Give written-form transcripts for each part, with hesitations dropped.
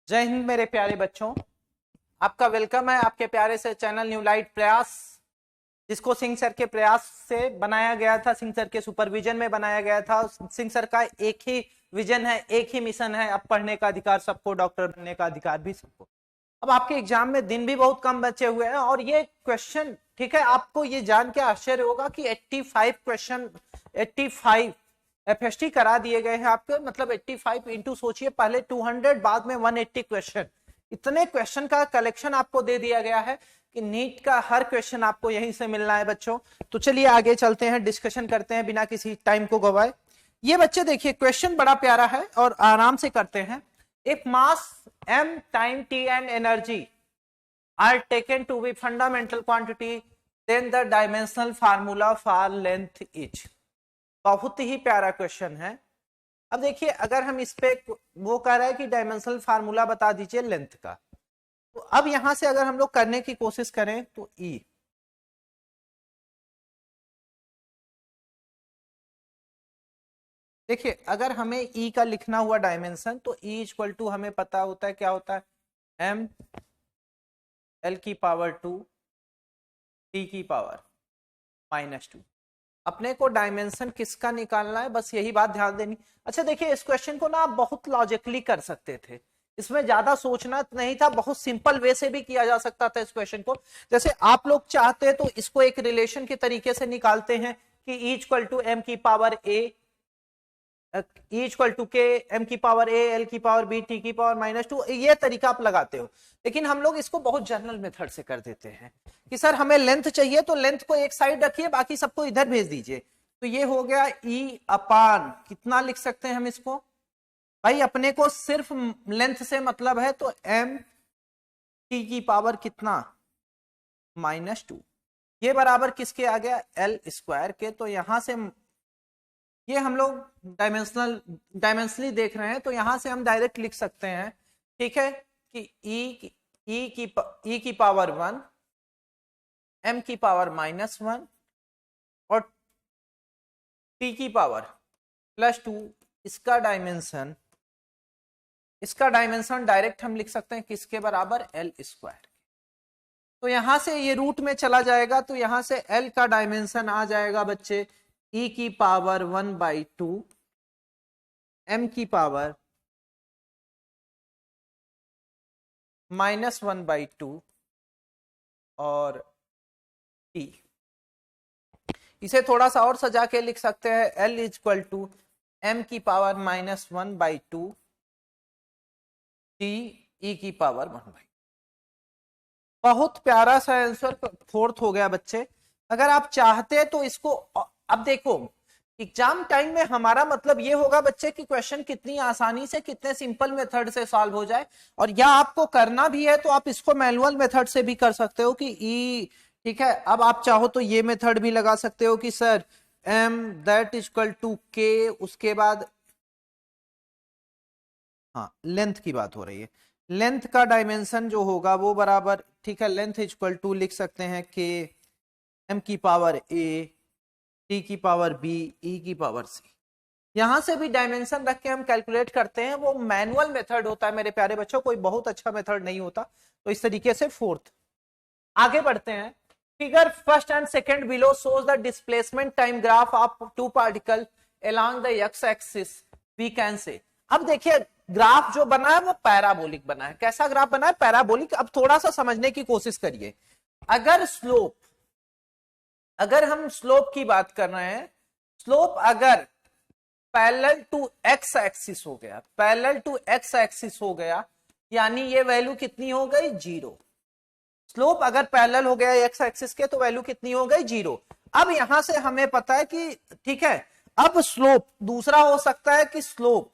जय हिंद मेरे प्यारे बच्चों। आपका वेलकम है आपके प्यारे से चैनल न्यू लाइट प्रयास, जिसको सिंह सर के प्रयास से बनाया गया था, सिंह सर के सुपरविजन में बनाया गया था। सिंह सर का एक ही विजन है, एक ही मिशन है, अब पढ़ने का अधिकार सबको, डॉक्टर बनने का अधिकार भी सबको। अब आपके एग्जाम में दिन भी बहुत कम बचे हुए हैं और ये क्वेश्चन, ठीक है, आपको ये जान के आश्चर्य होगा कि 85 क्वेश्चन, 85 एफएसटी करा दिए गए हैं आपके। मतलब 85 इंटू सोचिए, पहले 200 बाद में 180 क्वेश्चन। इतने क्वेश्चन का कलेक्शन आपको दे दिया गया है कि नीट का हर क्वेश्चन आपको यहीं से मिलना है बच्चों। तो चलिए आगे चलते हैं, डिस्कशन करते हैं बिना किसी टाइम को गवाए। ये बच्चे देखिए, क्वेश्चन बड़ा प्यारा है और आराम से करते हैं। If mass m, time t and energy are taken to be fundamental quantity, then the dimensional formula for length is। बहुत ही प्यारा क्वेश्चन है। अब देखिए, अगर हम इस पे वो कह रहा है कि डायमेंशनल फार्मूला बता दीजिए लेंथ का, तो अब यहां से अगर हम लोग करने की कोशिश करें तो ई, देखिए अगर हमें ई का लिखना हुआ डायमेंशन, तो ई इक्वल टू हमें पता होता है क्या होता है, एम एल की पावर 2 टी की पावर -2। अपने को डायमेंशन किसका निकालना है, बस यही बात ध्यान देनी। अच्छा देखिए, इस क्वेश्चन को ना आप बहुत लॉजिकली कर सकते थे, इसमें ज्यादा सोचना नहीं था, बहुत सिंपल वे से भी किया जा सकता था इस क्वेश्चन को। जैसे आप लोग चाहते हैं तो इसको एक रिलेशन के तरीके से निकालते हैं कि ई इक्वल टू एम की power A, E equal to K M की पावर ए एल की पावर बी टी की पावर -2, ये तरीका आप लगाते हो। लेकिन हम लोग इसको बहुत जनरल मेथड से कर देते हैं कि सर हमें लेंथ चाहिए तो लेंथ को एक साइड रखिए, बाकी सबको इधर भेज दीजिए। तो ये हो गया ई अपान, कितना लिख सकते हैं हम इसको, भाई अपने को सिर्फ लेंथ से मतलब है, तो एम टी की पावर कितना -2, ये बराबर किसके आ गया, एल स्क्वायर के। तो यहां से ये हम लोग डायमेंशनली देख रहे हैं, तो यहां से हम डायरेक्ट लिख सकते हैं, ठीक है, कि ई की पावर 1, एम की पावर -1 और टी की पावर +2, इसका डायमेंशन डायरेक्ट हम लिख सकते हैं किसके बराबर, एल स्क्वायर। तो यहां से ये रूट में चला जाएगा, तो यहां से एल का डायमेंशन आ जाएगा बच्चे ई की पावर 1/2, एम की पावर -1/2 और टी। इसे थोड़ा सा और सजा के लिख सकते हैं, एल इक्वल टू एम की पावर -1/2 टी ई की पावर 1/2। बहुत प्यारा सा आंसर फोर्थ हो गया बच्चे। अगर आप चाहते तो इसको, अब देखो एग्जाम टाइम में हमारा मतलब ये होगा बच्चे कि क्वेश्चन कितनी आसानी से, कितने सिंपल मेथड से सॉल्व हो जाए। और या आपको करना भी है तो आप इसको मैनुअल मेथड से भी कर सकते हो कि ई, ठीक है। अब आप चाहो तो ये मेथड भी लगा सकते हो कि sir M that equal to K, उसके बाद हाँ लेंथ की बात हो रही है, लेंथ का डायमेंशन जो होगा वो बराबर, ठीक है, लेंथ इक्वल टू लिख सकते हैं के एम की पावर ए टी की पावर बी ई की पावर सी। यहां से भी डायमेंशन रख के हम कैलकुलेट करते हैं, वो मैनुअल मेथड होता है मेरे प्यारे बच्चों, कोई बहुत अच्छा मेथड नहीं होता। तो इस तरीके से फोर्थ। आगे बढ़ते हैं। Figure first and second below shows the displacement time graph of two particle along the X axis, we can say. अब देखिए ग्राफ जो बना है वो पैराबोलिक बना है। कैसा ग्राफ बना है, पैराबोलिक। अब थोड़ा सा समझने की कोशिश करिए। अगर हम स्लोप की बात कर रहे हैं, स्लोप अगर पैरेलल टू एक्स एक्सिस हो गया, पैरेलल टू एक्स एक्सिस हो गया, यानी ये वैल्यू कितनी हो गई, 0। स्लोप अगर पैरेलल हो गया एक्स एक्सिस के, तो वैल्यू कितनी हो गई, 0। अब यहां से हमें पता है कि, ठीक है, अब स्लोप दूसरा हो सकता है कि स्लोप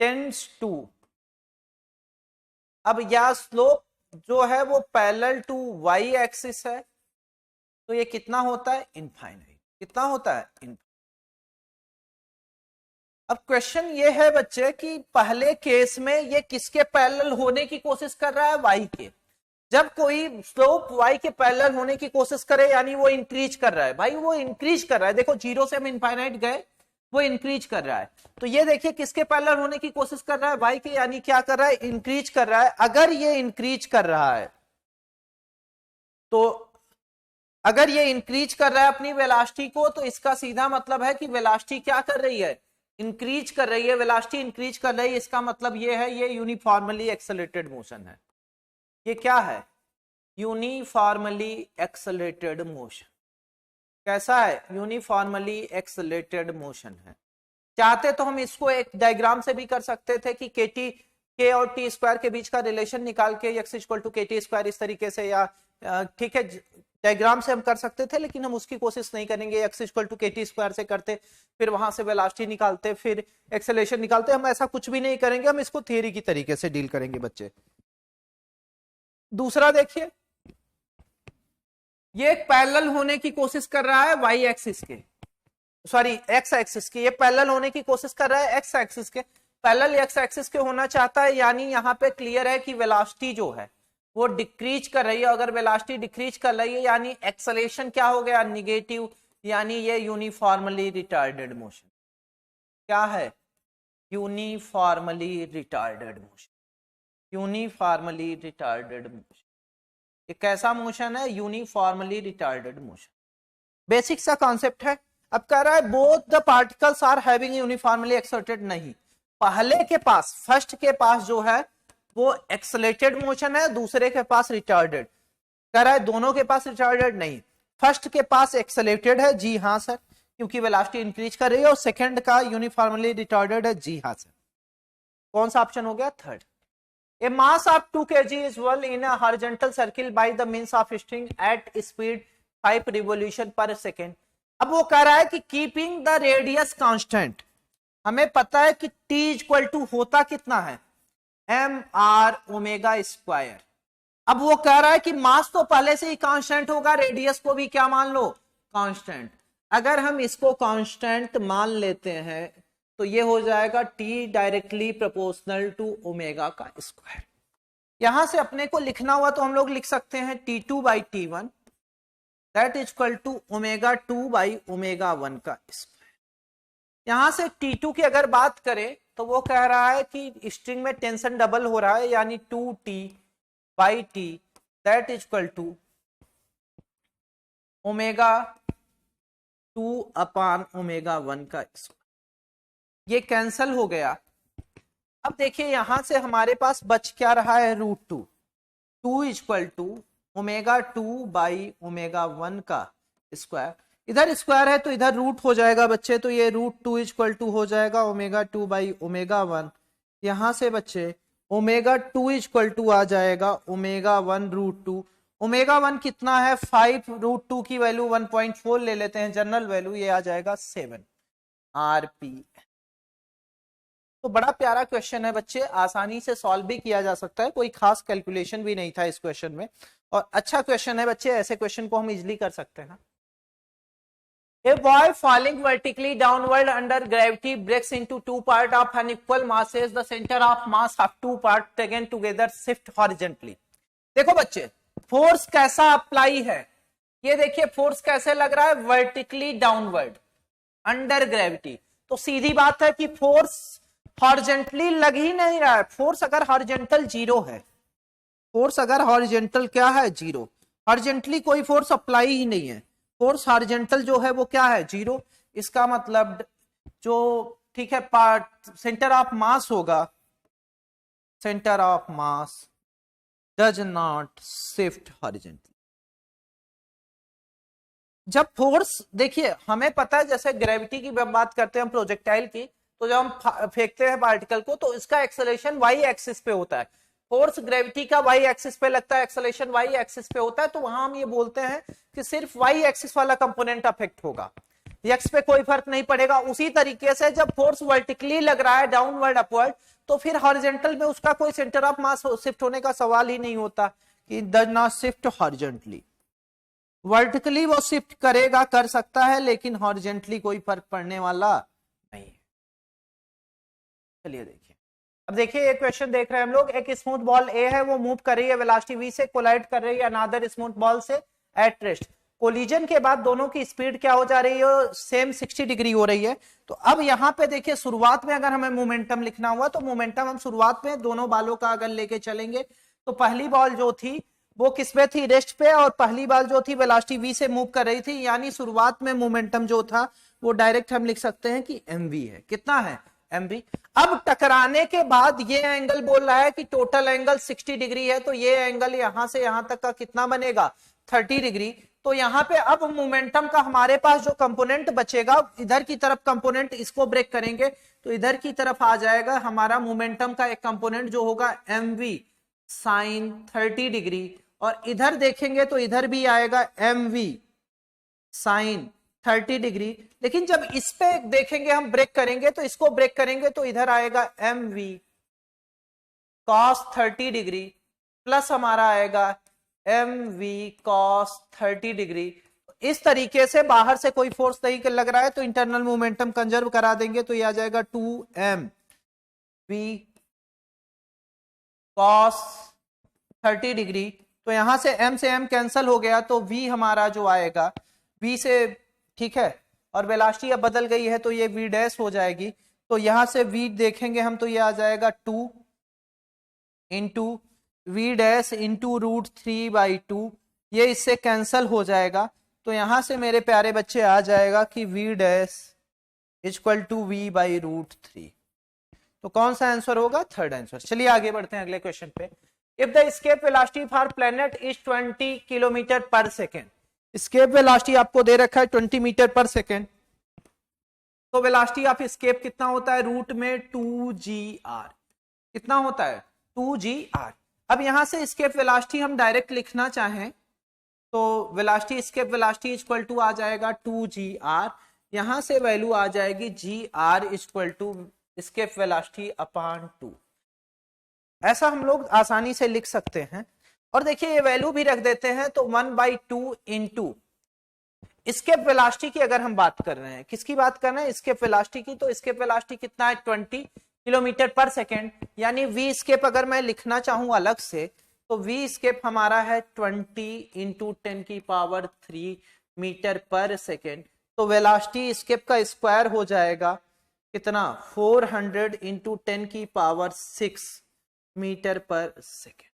टेंड्स टू, अब या स्लोप जो है वो पैरेलल टू वाई एक्सिस है, तो ये कितना होता है, इनफाइनाइट। कितना होता है, इनफाइनाइट। अब क्वेश्चन ये है बच्चे कि पहले केस में ये किसके पैरेलल होने की कोशिश कर रहा है, वाई के। जब कोई स्लोप वाई के पैरेलल होने की कोशिश करे, यानी वो इंक्रीज कर रहा है, भाई वो इंक्रीज कर रहा है। देखो 0 से हम इनफाइनाइट गए, वो इंक्रीज कर रहा है। तो ये देखिए किसके पैरेलल होने की कोशिश कर रहा है, वाई के, यानी क्या कर रहा है, इंक्रीज कर रहा है। अगर ये इंक्रीज कर रहा है तो अगर ये इंक्रीज कर रहा है अपनी वेलोसिटी को, तो इसका सीधा मतलब है कि वेलोसिटी क्या कर रही है, इंक्रीज कर रही है, वेलोसिटी इंक्रीज कर रही है। इसका मतलब ये है ये यूनिफॉर्मली एक्सेलरेटेड मोशन है। ये क्या है, यूनिफॉर्मली एक्सेलरेटेड मोशन। कैसा है, यूनिफॉर्मली एक्सेलरेटेड मोशन है। चाहते तो हम इसको एक डायग्राम से भी कर सकते थे कि के और टी स्क्वायर के बीच का रिलेशन निकाल के x इक्वल टू के टी स्क्वायर इस तरीके से, या ठीक है डायग्राम से हम कर सकते थे, लेकिन हम उसकी कोशिश नहीं करेंगे। x इक्वल टू के टी स्क्वायर से करते, फिर वहां से वेलोसिटी निकालते, फिर एक्सेलरेशन निकालते, हम ऐसा कुछ भी नहीं करेंगे। हम इसको थियरी की तरीके से डील करेंगे बच्चे। दूसरा देखिए, ये एक पैरेलल होने की कोशिश कर रहा है वाई एक्सिस के, सॉरी एक्स एक्सिस की। ये पैरेलल होने की कोशिश कर रहा है एक्स एक्सिस के, पैरेलल एक्स एक्सिस के होना चाहता है, यानी यहाँ पे क्लियर है कि वेलोसिटी जो है वो डिक्रीज कर रही है। अगर वेलोसिटी डिक्रीज कर रही है यानी एक्सेलरेशन क्या हो गया, निगेटिव, यानी ये यूनिफॉर्मली रिटार्डेड मोशन। क्या है, uniformly retarded motion, uniformly retarded motion. ये कैसा मोशन है, यूनिफॉर्मली रिटार्डेड मोशन। बेसिक सा कॉन्सेप्ट है। अब कह रहा है both the particles are having uniformly accelerated, नहीं, पहले के पास, फर्स्ट के पास जो है वो एक्सेलरेटेड मोशन है, दूसरे के पास रिटार्डेड। कह रहा है दोनों के पास रिटार्डेड नहीं, फर्स्ट के पास एक्सेलरेटेड है, जी हाँ सर, क्योंकि वेलोसिटी इंक्रीज कर रही है, और सेकंड का यूनिफॉर्मली रिटार्डेड है, जी हाँ सर। कौन सा ऑप्शन हो गया, third. A mass of 2 kg is whirled in a horizontal circle by the means of string at speed 5 revolution per second. अब वो कह रहा है कि कीपिंग द रेडियस कांस्टेंट। हमें पता है कि t इक्वल टू होता कितना है, एम आर ओमेगा स्क्वायर। अब वो कह रहा है कि मास तो पहले से ही कांस्टेंट होगा, रेडियस को भी क्या मान लो, कांस्टेंट। अगर हम इसको कांस्टेंट मान लेते हैं तो ये हो जाएगा t directly proportional to omega का स्क्वायर। यहां से अपने को लिखना हुआ तो हम लोग लिख सकते हैं t2 by t1 that is equal to omega 2 by omega 1 का स्क्वायर। यहां से t2 की अगर बात करें तो वो कह रहा है कि स्ट्रिंग में टेंशन डबल हो रहा है, यानी 2t by t that is equal to omega 2 upon omega 1 का स्क्वायर। ये कैंसल हो गया। अब देखिए यहां से हमारे पास बच क्या रहा है, √2, 2 equal to omega 2 by omega 1 का स्क्वायर। इधर स्क्वायर है तो इधर रूट हो जाएगा बच्चे, तो ये √2 इक्वल टू हो जाएगा ओमेगा 2 बाई ओमेगा 1। यहां से बच्चे ओमेगा 2 इक्वल टू आ जाएगा ओमेगा 1 √2। ओमेगा 1 कितना है, 5, √2 की वैल्यू 1.4 ले लेते हैं जनरल वैल्यू, ये आ जाएगा 7 rp। तो बड़ा प्यारा क्वेश्चन है बच्चे, आसानी से सॉल्व भी किया जा सकता है, कोई खास कैलकुलेशन भी नहीं था इस क्वेश्चन में, और अच्छा क्वेश्चन है बच्चे, ऐसे क्वेश्चन को हम इजीली कर सकते हैं। A boy falling vertically downward under gravity breaks into two parts of an equal masses. The center of mass of two parts taken together shift horizontally. देखो बच्चे फोर्स कैसा अप्लाई है, ये देखिए फोर्स कैसे लग रहा है, वर्टिकली डाउनवर्ड अंडर ग्रेविटी। तो सीधी बात है कि फोर्स हॉरिजेंटली लग ही नहीं रहा है। फोर्स अगर हॉरिजेंटल जीरो है, फोर्स अगर हॉरिजेंटल क्या है, जीरो, हॉरिजेंटली कोई फोर्स अप्लाई ही नहीं है, फोर्स हॉरिजेंटल जो है वो क्या है, जीरो। इसका मतलब जो ठीक है पार्ट सेंटर ऑफ मास होगा, centre of mass does not shift horizontally. जब फोर्स, देखिए हमें पता है जैसे ग्रेविटी की बात करते हैं हम प्रोजेक्टाइल की, तो जब हम फेंकते हैं पार्टिकल को तो इसका एक्सेलरेशन वाई एक्सिस पे होता है, फोर्स ग्रेविटी का वाई एक्सिस पे लगता है, एक्सेलरेशन वाई एक्सिस पे होता है। तो वहां हम ये बोलते हैं कि सिर्फ वाई एक्सिस वाला कंपोनेंट अफेक्ट होगा, एक्स पे कोई फर्क नहीं पड़ेगा। उसी तरीके से जब फोर्स वर्टिकली लग रहा है डाउनवर्ड अपवर्ड, तो फिर हॉरिजेंटल में उसका कोई सेंटर ऑफ मास शिफ्ट होने का सवाल ही नहीं होता, कि does not shift horizontally. Vertically वो शिफ्ट करेगा, कर सकता है, लेकिन हॉरिजेंटली कोई फर्क पड़ने वाला नहीं है। चलिए देखिए, अब देखिए ये क्वेश्चन देख रहे हैं हम लोग, एक स्मूथ बॉल ए है, वो मूव कर रही है वेलोसिटी v से, कोलाइड कर रही है अनदर स्मूथ बॉल से एट रेस्ट। कोलिजन के बाद दोनों की स्पीड क्या हो जा रही है, सेम 60 डिग्री हो रही है। तो अब यहाँ पे देखिए शुरुआत में अगर हमें मोमेंटम लिखना हुआ तो मोमेंटम हम शुरुआत में दोनों बालों का अगर लेके चलेंगे तो पहली बॉल जो थी वो किस पे थी, रेस्ट पे, और पहली बॉल जो थी वेलोसिटी v से मूव कर रही थी, यानी शुरुआत में मोमेंटम जो था वो डायरेक्ट हम लिख सकते हैं कि mv है। कितना है, mv। अब टकराने के बाद ये एंगल बोल रहा है कि टोटल एंगल 60 डिग्री है, तो ये एंगल यहां से यहां तक का कितना बनेगा, 30 डिग्री। तो यहाँ पे अब मोमेंटम का हमारे पास जो कंपोनेंट बचेगा, इधर की तरफ कंपोनेंट इसको ब्रेक करेंगे तो इधर की तरफ आ जाएगा हमारा मोमेंटम का एक कंपोनेंट जो होगा mv साइन 30 डिग्री, और इधर देखेंगे तो इधर भी आएगा mv साइन 30 डिग्री। लेकिन जब इस पे देखेंगे हम ब्रेक करेंगे तो इसको ब्रेक करेंगे तो इधर आएगा mv cos 30 डिग्री प्लस हमारा आएगा mv cos 30 डिग्री। इस तरीके से बाहर से कोई फोर्स नहीं लग रहा है तो इंटरनल मोमेंटम कंजर्व करा देंगे तो ये आ जाएगा 2mv cos 30 डिग्री। तो यहां से m से m कैंसल हो गया तो v हमारा जो आएगा v से, ठीक है, और वेलोसिटी अब बदल गई है तो ये v डैश हो जाएगी। तो यहां से v देखेंगे हम तो ये आ जाएगा 2 इंटू v डैश इंटू √3/2, ये इससे कैंसल हो जाएगा। तो यहां से मेरे प्यारे बच्चे आ जाएगा कि v dash equal to v/√3। तो कौन सा आंसर होगा, थर्ड आंसर। चलिए आगे बढ़ते हैं अगले क्वेश्चन पे। If the escape velocity for planet is 20 kilometre पर सेकेंड, एस्केप वेलोसिटी आपको दे रखा है 20 मीटर पर सेकेंड, तो वेलोसिटी ऑफ एस्केप कितना होता है, रूट में 2gr, कितना होता है 2gr। अब यहां से एस्केप वेलोसिटी हम डायरेक्ट लिखना चाहें तो velocity, escape velocity equal to आ जाएगा 2gr, यहां से वैल्यू आ जाएगी gr equal to escape velocity upon 2। ऐसा हम लोग आसानी से लिख सकते हैं। और देखिए ये वैल्यू भी रख देते हैं तो 1/2 इंटू एस्केप वेलोसिटी की अगर हम बात कर रहे हैं, किसकी बात कर रहे हैं, एस्केप वेलोसिटी की, तो एस्केप वेलोसिटी कितना है 20 किलोमीटर पर सेकेंड, यानी v एस्केप अगर मैं लिखना चाहूं अलग से तो v एस्केप हमारा है 20 इंटू 10⁻³ मीटर पर सेकेंड। तो वेलोसिटी एस्केप का स्क्वायर हो जाएगा कितना, 400 इंटू 10⁻6 मीटर पर second,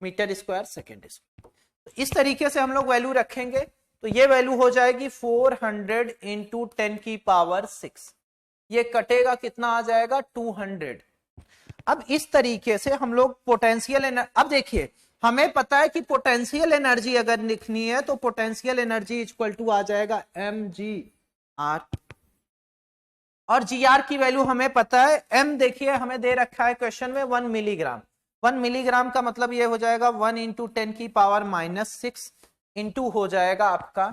metre square second square. तो इस तरीके से हम लोग वैल्यू रखेंगे तो ये वैल्यू हो जाएगी 400 इंटू 10⁻6, ये कटेगा कितना आ जाएगा 200। अब इस तरीके से हम लोग पोटेंशियल एनर्जी, अब देखिए हमें पता है कि पोटेंशियल एनर्जी अगर लिखनी है तो पोटेंशियल एनर्जी इक्वल टू आ जाएगा mgr, और gr की वैल्यू हमें पता है, m देखिए हमें दे रखा है क्वेश्चन में 1 मिलीग्राम। 1 मिलीग्राम का मतलब ये हो जाएगा 1 इंटू 10⁻6 इंटू हो जाएगा आपका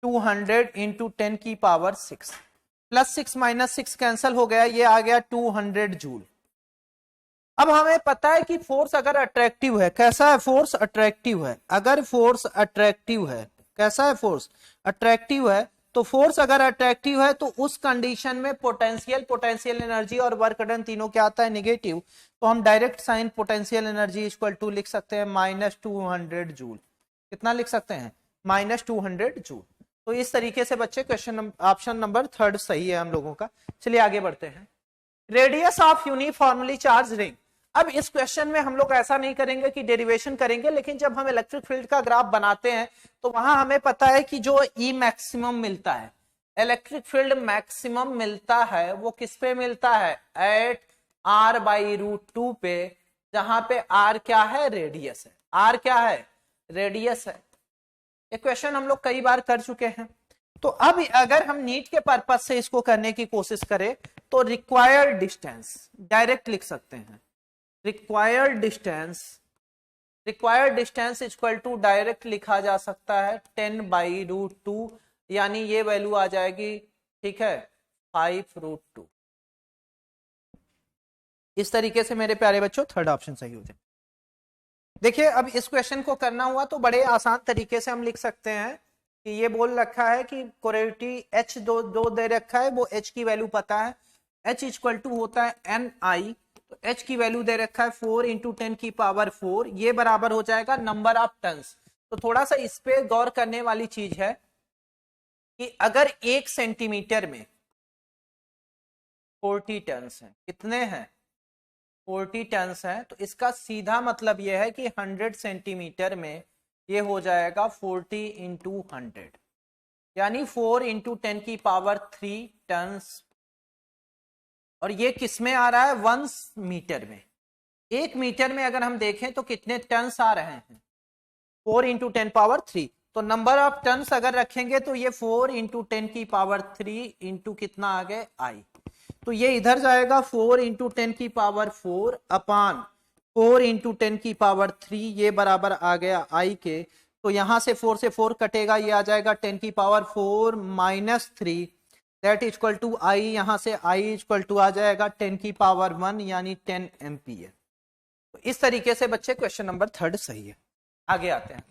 200 इंटू 10⁻6, प्लस 6 माइनस 6 कैंसल हो गया, ये आ गया 200 जूल। अब हमें पता है कि फोर्स अगर अट्रैक्टिव है, कैसा है फोर्स, अट्रैक्टिव है। अगर फोर्स अट्रैक्टिव है, कैसा है फोर्स, अट्रैक्टिव है, तो फोर्स अगर अट्रैक्टिव है तो उस कंडीशन में पोटेंशियल एनर्जी और वर्क डन तीनों क्या आता है, नेगेटिव। तो हम direct sign potential energy equal to लिख सकते हैं -200 जूल। कितना लिख सकते हैं, -200 जूल। तो इस तरीके से बच्चे क्वेश्चन ऑप्शन नंबर 3 सही है हम लोगों का। चलिए आगे बढ़ते हैं। Radius of uniformly charge ring. अब इस क्वेश्चन में हम लोग ऐसा नहीं करेंगे कि डेरिवेशन करेंगे, लेकिन जब हम इलेक्ट्रिक फील्ड का ग्राफ बनाते हैं तो वहां हमें पता है कि जो ई मैक्सिमम मिलता है, इलेक्ट्रिक फील्ड मैक्सिमम मिलता है, वो किस पे मिलता है, एट r/√2 पे, जहां पे r क्या है, रेडियस है। r क्या है, रेडियस है। ये क्वेश्चन हम लोग कई बार कर चुके हैं। तो अब अगर हम नीट के पर्पज से इसको करने की कोशिश करें तो रिक्वायर्ड डिस्टेंस डायरेक्ट लिख सकते हैं, required distance equal to direct लिखा जा सकता है 10/√2, यानी ये वैल्यू आ जाएगी, ठीक है, 5√2। इस तरीके से मेरे प्यारे बच्चों थर्ड ऑप्शन सही हो जाए। देखिए अब इस क्वेश्चन को करना हुआ तो बड़े आसान तरीके से हम लिख सकते हैं कि ये बोल रखा है कि कोरेटी h दो दे रखा है, वो h की वैल्यू पता है, h इक्वल टू होता है ni, तो h की वैल्यू दे रखा है 4 इंटू 10⁻⁴, ये बराबर हो जाएगा नंबर ऑफ टन्स। तो थोड़ा सा इस पे गौर करने वाली चीज है कि अगर 1 सेंटीमीटर में 40 टन्स हैं, कितने हैं 40 टन्स हैं, तो इसका सीधा मतलब यह है कि 100 सेंटीमीटर में ये हो जाएगा 40 इंटू 100, यानी 4 इंटू 10 की पावर 3 टन्स। और ये किस में आ रहा है 1 मीटर में। 1 मीटर में अगर हम देखें तो कितने टन्स आ रहे हैं 4 इंटू 10 पावर 3। तो नंबर ऑफ टन्स अगर रखेंगे तो ये 4 इंटू 10 की पावर 3 इंटू कितना आ गए आई। तो ये इधर जाएगा 4 इंटू 10 की पावर 4 अपान 4 इंटू 10 की पावर 3, ये बराबर आ गया आई के। तो यहां से 4 से 4 कटेगा, ये आ जाएगा 10 की power 4 minus 3 that equal to I. यहां से आई इक्वल टू आ जाएगा 10 की पावर 1 यानी 10 एम्पियर। तो इस तरीके से बच्चे क्वेश्चन नंबर 3 सही है। आगे आते हैं।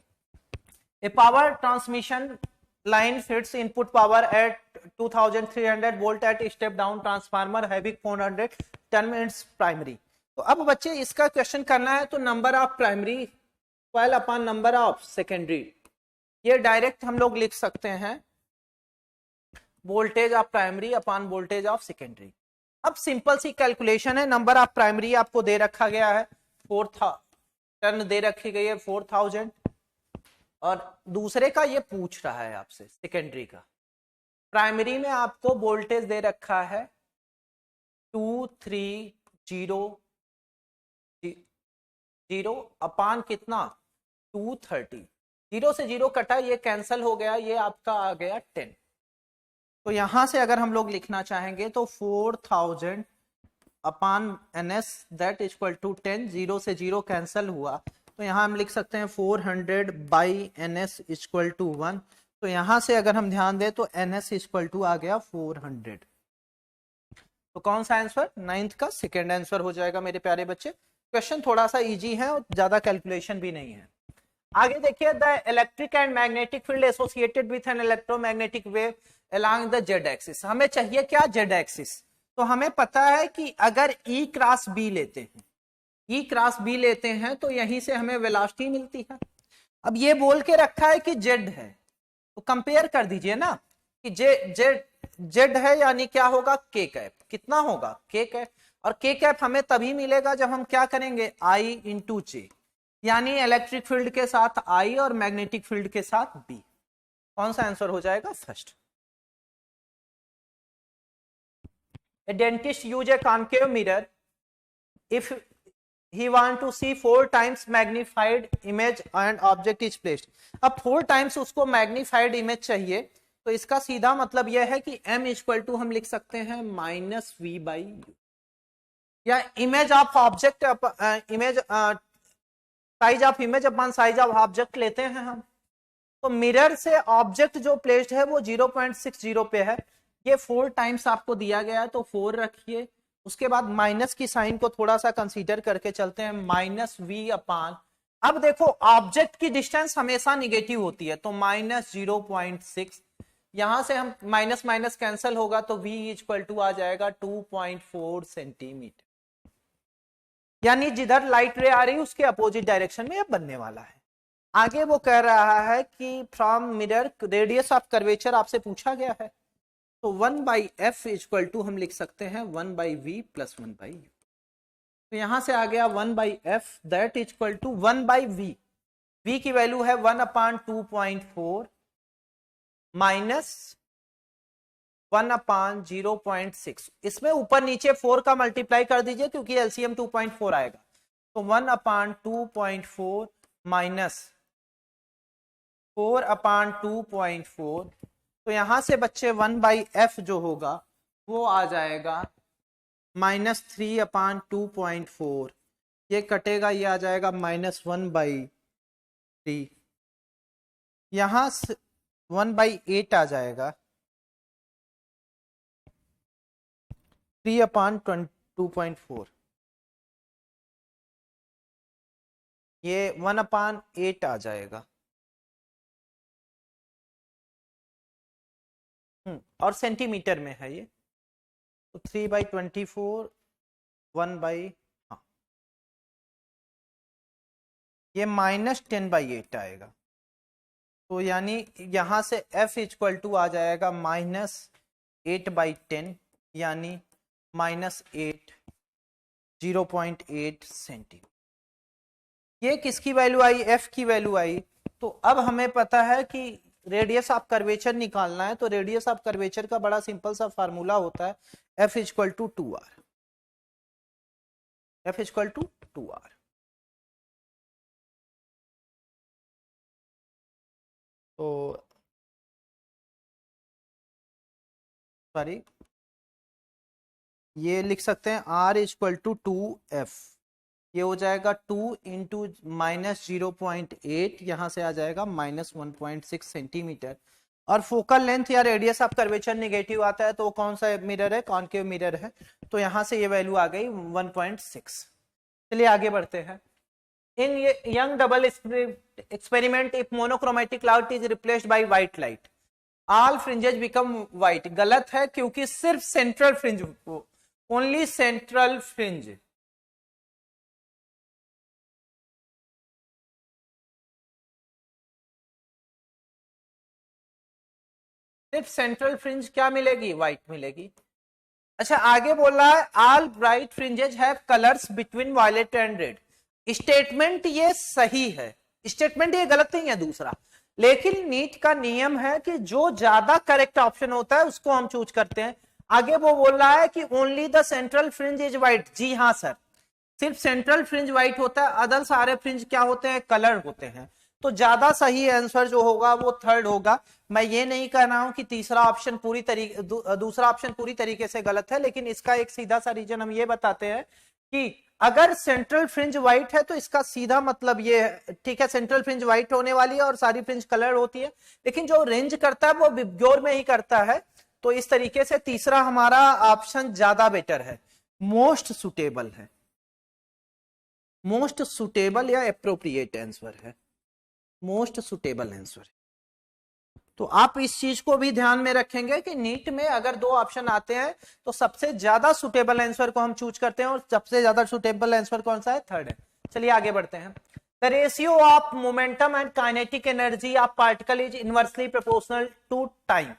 A power transmission line fits input power at 2300 volt at step down transformer having 400 turns primary। तो अब बच्चे इसका क्वेश्चन करना है तो number of primary coil upon number of secondary, ये डायरेक्ट हम लोग लिख सकते हैं voltage of primary upon voltage of secondary. अब सिंपल सी कैलकुलेशन है, नंबर ऑफ प्राइमरी आपको दे रखा गया है 4000 टर्न दे रखी गई है 4000, और दूसरे का ये पूछ रहा है आपसे सेकेंडरी का। प्राइमरी में आपको वोल्टेज दे रखा है 2300 अपान कितना 230। 0 से 0 कटा, ये कैंसल हो गया, ये आपका आ गया 10। तो यहां से अगर हम लोग लिखना चाहेंगे तो 4000 अपान ns दैट इक्वल टू 10, 0 से 0 कैंसल हुआ, तो यहां हम लिख सकते हैं 400 बाई ns इक्वल टू 1। तो यहां से अगर हम ध्यान दें तो ns इक्वल टू आ गया 400। तो कौन सा आंसर 9th का सेकेंड आंसर हो जाएगा मेरे प्यारे बच्चे। क्वेश्चन थोड़ा सा इजी है और ज्यादा कैलकुलेशन भी नहीं है। आगे देखिए, the electric and magnetic field associated with an electromagnetic wave along the Z axis. हमें चाहिए क्या जेड एक्सिस। तो हमें पता है कि अगर E क्रॉस B लेते हैं, E क्रॉस B लेते हैं तो यहीं से हमें वेलोसिटी मिलती है। अब ये बोल के रखा है कि जेड है, तो कंपेयर कर दीजिए ना कि जेड है यानी क्या होगा के कैप, कितना होगा के कैप। और के कैप हमें तभी मिलेगा जब हम क्या करेंगे आई इंटू जे, यानी इलेक्ट्रिक फील्ड के साथ आई और मैग्नेटिक फील्ड के साथ बी। कौन सा आंसर हो जाएगा first. A dentist use a concave mirror if he want to see 4 times magnified image and object is placed। अब 4 times उसको magnified image चाहिए, तो इसका सीधा मतलब यह है कि m इक्वल टू हम लिख सकते हैं माइनस वी बाई यू, या image of object image size of image upon size of object लेते हैं हम। तो मिरर से ऑब्जेक्ट जो प्लेस्ड है वो 0.60 पे है, ये 4 टाइम्स आपको दिया गया है तो 4 रखिए। उसके बाद माइनस की साइन को थोड़ा सा कंसीडर करके चलते हैं, माइनस वी अपान, अब देखो ऑब्जेक्ट की डिस्टेंस हमेशा निगेटिव होती है तो माइनस 0.6, यहां से हम माइनस माइनस कैंसिल होगा तो v इक्वल टू आ जाएगा 2.4 सेंटीमीटर, यानी जिधर लाइट रे आ रही है उसके अपोजिट डायरेक्शन में यह बनने वाला है। आगे वो कह रहा है कि from mirror radius of curvature आपसे पूछा गया है, तो 1/f इक्वल टू हम लिख सकते हैं 1/v प्लस 1/u। तो यहां से आ गया 1/f that equal to 1/v, v की वैल्यू है 1/2.4 माइनस 1/0.6, इसमें ऊपर नीचे 4 का मल्टीप्लाई कर दीजिए क्योंकि एलसीएम 2.4 आएगा, तो 1/2.4 माइनस 4/2.4, तो यहां से बच्चे 1/f जो होगा वो आ जाएगा माइनस 3/2.4, ये कटेगा, ये आ जाएगा माइनस 1/3, यहां से 1/8 आ जाएगा 3/2.4, ये 1/8 आ जाएगा। और सेंटीमीटर में है ये, तो 3/24 हाँ, ये -10/8 आएगा। तो यानी यहां से F इक्वल टू आ जाएगा -8/10 यानी -8 0.8 सेंटीमीटर। ये किसकी वैल्यू आई? F की वैल्यू आई। तो अब हमें पता है कि रेडियस ऑफ कर्वेचर निकालना है, तो रेडियस ऑफ कर्वेचर का बड़ा सिंपल सा फार्मूला होता है F equal to 2R। F equal to 2R। तो सॉरी, ये लिख सकते हैं R इक्वल टू 2F। ये हो जाएगा 2 इंटू -0.8, यहां से आ जाएगा -1.6 सेंटीमीटर। और फोकल लेंथ या रेडियस ऑफ कर्वेचर नेगेटिव आता है तो कौन सा मिरर है? कॉनकेव मिरर है। तो यहां से ये वैल्यू आ गई 1.6। चलिए आगे बढ़ते हैं। In Young double experiment if monochromatic cloud is replaced by white light all fringes become white. गलत है, क्योंकि सिर्फ central fringe, only central fringe, सिर्फ सेंट्रल फ्रिंज क्या मिलेगी? व्हाइट मिलेगी। अच्छा, आगे बोल रहा है all bright fringes have colours between violet and red. Statement ये सही है, स्टेटमेंट ये गलत नहीं है दूसरा, लेकिन नीट का नियम है कि जो ज्यादा करेक्ट ऑप्शन होता है उसको हम चूज करते हैं। आगे वो बोल रहा है कि only the central fringe is white. जी हाँ सर, सिर्फ सेंट्रल फ्रिंज व्हाइट होता है, अदर सारे फ्रिंज क्या होते हैं? कलर होते हैं। तो ज्यादा सही आंसर जो होगा वो थर्ड होगा। मैं ये नहीं कह रहा हूं कि तीसरा ऑप्शन पूरी तरीके दूसरा ऑप्शन पूरी तरीके से गलत है, लेकिन इसका एक सीधा सा रीजन हम ये बताते हैं कि अगर सेंट्रल फ्रिंज व्हाइट है तो इसका सीधा मतलब ये है, ठीक है, सेंट्रल फ्रिंज व्हाइट होने वाली है और सारी फ्रिंज कलर होती है, लेकिन जो रेंज करता है वो बिग्योर में ही करता है। तो इस तरीके से तीसरा हमारा ऑप्शन ज्यादा बेटर है, मोस्ट सुटेबल है, मोस्ट सुटेबल या एप्रोप्रिएट आंसर है, मोस्ट सुटेबल आंसर है। तो आप इस चीज को भी ध्यान में रखेंगे कि नीट में अगर दो ऑप्शन आते हैं तो सबसे ज्यादा सुटेबल आंसर को हम चूज करते हैं, और सबसे ज्यादा सुटेबल आंसर कौन सा है? थर्ड है। चलिए आगे बढ़ते हैं। The ratio of momentum and kinetic energy of particle is inversely proportional to time.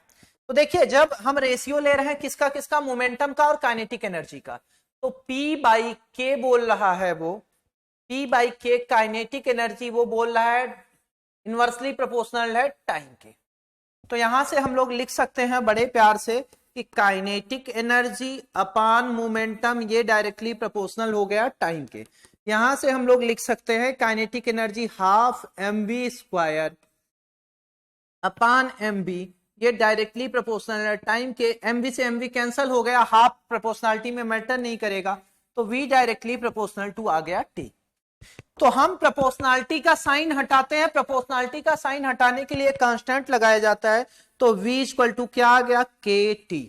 तो देखिए, जब हम रेशियो ले रहे हैं किसका किसका? मोमेंटम का और काइनेटिक एनर्जी का, तो P/K बोल रहा है वो, P/K काइनेटिक एनर्जी वो बोल रहा है इनवर्सली प्रोपोर्शनल है टाइम के। तो यहां से हम लोग लिख सकते हैं बड़े प्यार से कि काइनेटिक एनर्जी अपान मोमेंटम ये डायरेक्टली प्रोपोर्शनल हो गया टाइम के। यहां से हम लोग लिख सकते हैं काइनेटिक एनर्जी ½ mv² अपान mv, ये डायरेक्टली प्रोपोर्शनल है टाइम के। mv से mv कैंसिल हो गया, हाफ प्रोपोर्शनलिटी में मैटर नहीं करेगा, तो v डायरेक्टली प्रोपोर्शनल टू आ गया t। तो हम प्रोपोर्शनलिटी का साइन हटाते हैं, प्रोपोर्शनलिटी का साइन हटाने के लिए कांस्टेंट लगाया जाता है, तो v इक्वल टू क्या आ गया? kt,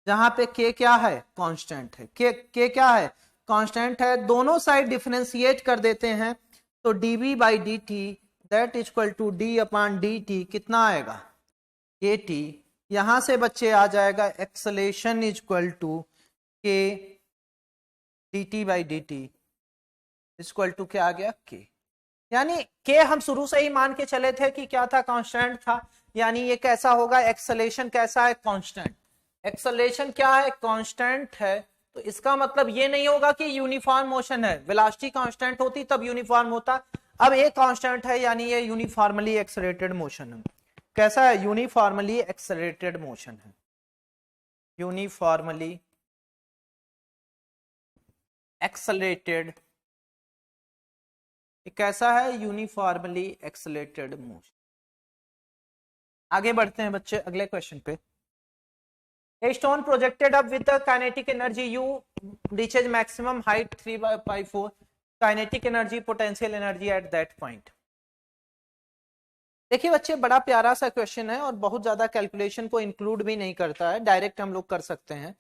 जहां पे k क्या है? कांस्टेंट है। k क्या है? कांस्टेंट है। दोनों साइड डिफरेंशिएट कर देते हैं, तो dv/dt that equal to d/dt कितना आएगा? kt। यहां से बच्चे आ जाएगा acceleration equal to k dt/dt equal to क्या आ गया? k। यानी k हम शुरू से ही मान के चले थे कि क्या था? कांस्टेंट था। यानी ये कैसा होगा? एक्सेलेरेशन कैसा है? कांस्टेंट। एक्सेलेरेशन क्या है? कांस्टेंट है। तो इसका मतलब ये नहीं होगा कि यूनिफॉर्म मोशन है, वेलोसिटी कांस्टेंट होती तब यूनिफॉर्म होता। अब ये कांस्टेंट है यानी ये यूनिफॉर्मली एक्सेलरेटेड मोशन है। कैसा है? यूनिफॉर्मली एक्सेलरेटेड मोशन है, यूनिफॉर्मली एक्सेलरेटेड। कैसा है? Uniformly accelerated motion. आगे बढ़ते हैं बच्चे अगले क्वेश्चन पे। A stone projected up with the kinetic energy U reaches maximum height 3/4 kinetic energy potential energy at that point। देखिए बच्चे, बड़ा प्यारा सा क्वेश्चन है और बहुत ज्यादा कैलकुलेशन को इंक्लूड भी नहीं करता है, डायरेक्ट हम लोग कर सकते हैं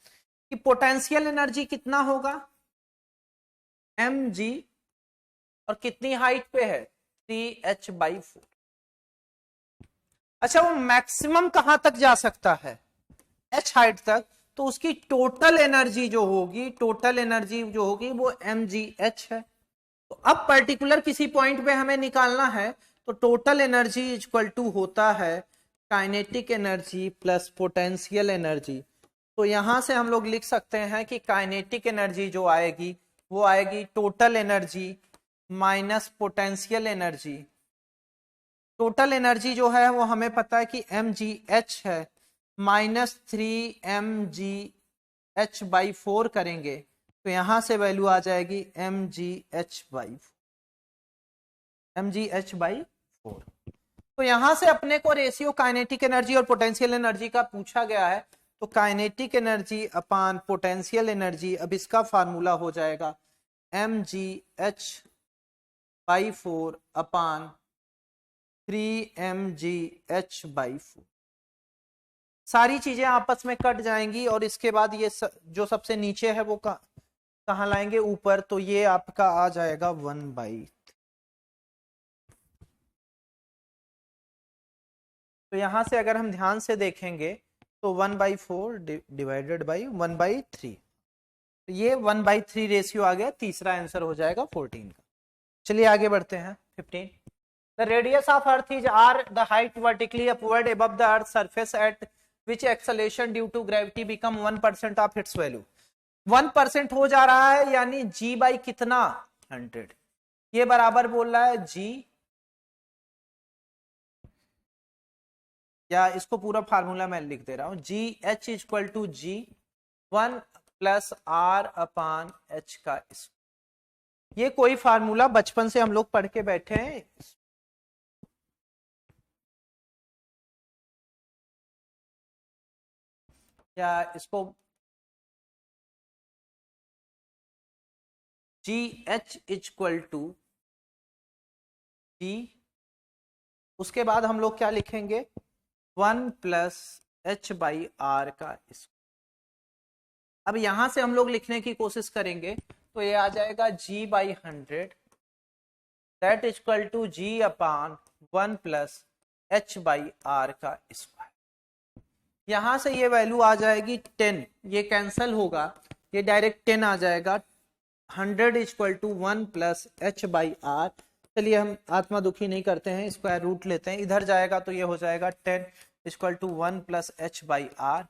कि पोटेंशियल एनर्जी कितना होगा? mg, और कितनी हाइट पे है? 3h/4। अच्छा, वो मैक्सिमम कहां तक जा सकता है? h हाइट तक। तो उसकी टोटल एनर्जी जो होगी, टोटल एनर्जी जो होगी वो mgh है। तो अब पर्टिकुलर किसी पॉइंट पे हमें निकालना है, तो टोटल एनर्जी इक्वल टू होता है kinetic energy plus potential energy. तो यहां से हम लोग लिख सकते हैं कि काइनेटिक एनर्जी जो आएगी वो आएगी total energy minus potential energy. Total energy जो है वो हमें पता है कि mgh है, माइनस 3mgh/4 करेंगे तो यहां से वैल्यू आ जाएगी mgh/4। तो यहां से अपने को रेशियो काइनेटिक एनर्जी और पोटेंशियल एनर्जी का पूछा गया है, तो काइनेटिक एनर्जी अपान पोटेंशियल एनर्जी, अब इसका फार्मूला हो जाएगा mgh/4 अपान 3mgh/4। सारी चीजें आपस में कट जाएंगी और इसके बाद ये जो सबसे नीचे है वो कहाँ लाएंगे, ऊपर, तो ये आपका आ जाएगा 1/। तो यहां से अगर हम ध्यान से देखेंगे तो 1/4 डिवाइडेड बाई 1/3, तो ये 1/3 रेशियो आ गया, तीसरा आंसर हो जाएगा 14 का। चलिए आगे बढ़ते हैं 15। The radius of Earth is r, the height vertically upward above the Earth's surface at which acceleration due to gravity become 1% of its value। 1% हो जा रहा है यानी g बाई कितना 100, ये बराबर बोल रहा है g, या इसको पूरा फार्मूला मैं लिख दे रहा हूं, G H equal to G 1 plus R upon H का स्क्वायर। ये कोई फार्मूला बचपन से हम लोग पढ़ के बैठे हैं, या इसको जी एच इक्वल टू जी, उसके बाद हम लोग क्या लिखेंगे 1 प्लस एच बाई आर का स्क्वायर। अब यहां से हम लोग लिखने की कोशिश करेंगे तो ये आ जाएगा g by 100 that equal to G upon 1 plus H by R का स्क्वायर। यहां से ये वैल्यू आ जाएगी 10, ये कैंसल होगा, ये डायरेक्ट 10 आ जाएगा। 100 equal to 1 plus H by R. चलिए हम आत्मा दुखी नहीं करते हैं, स्क्वायर रूट लेते हैं, इधर जाएगा तो ये हो जाएगा 10 equal to 1 plus H by R.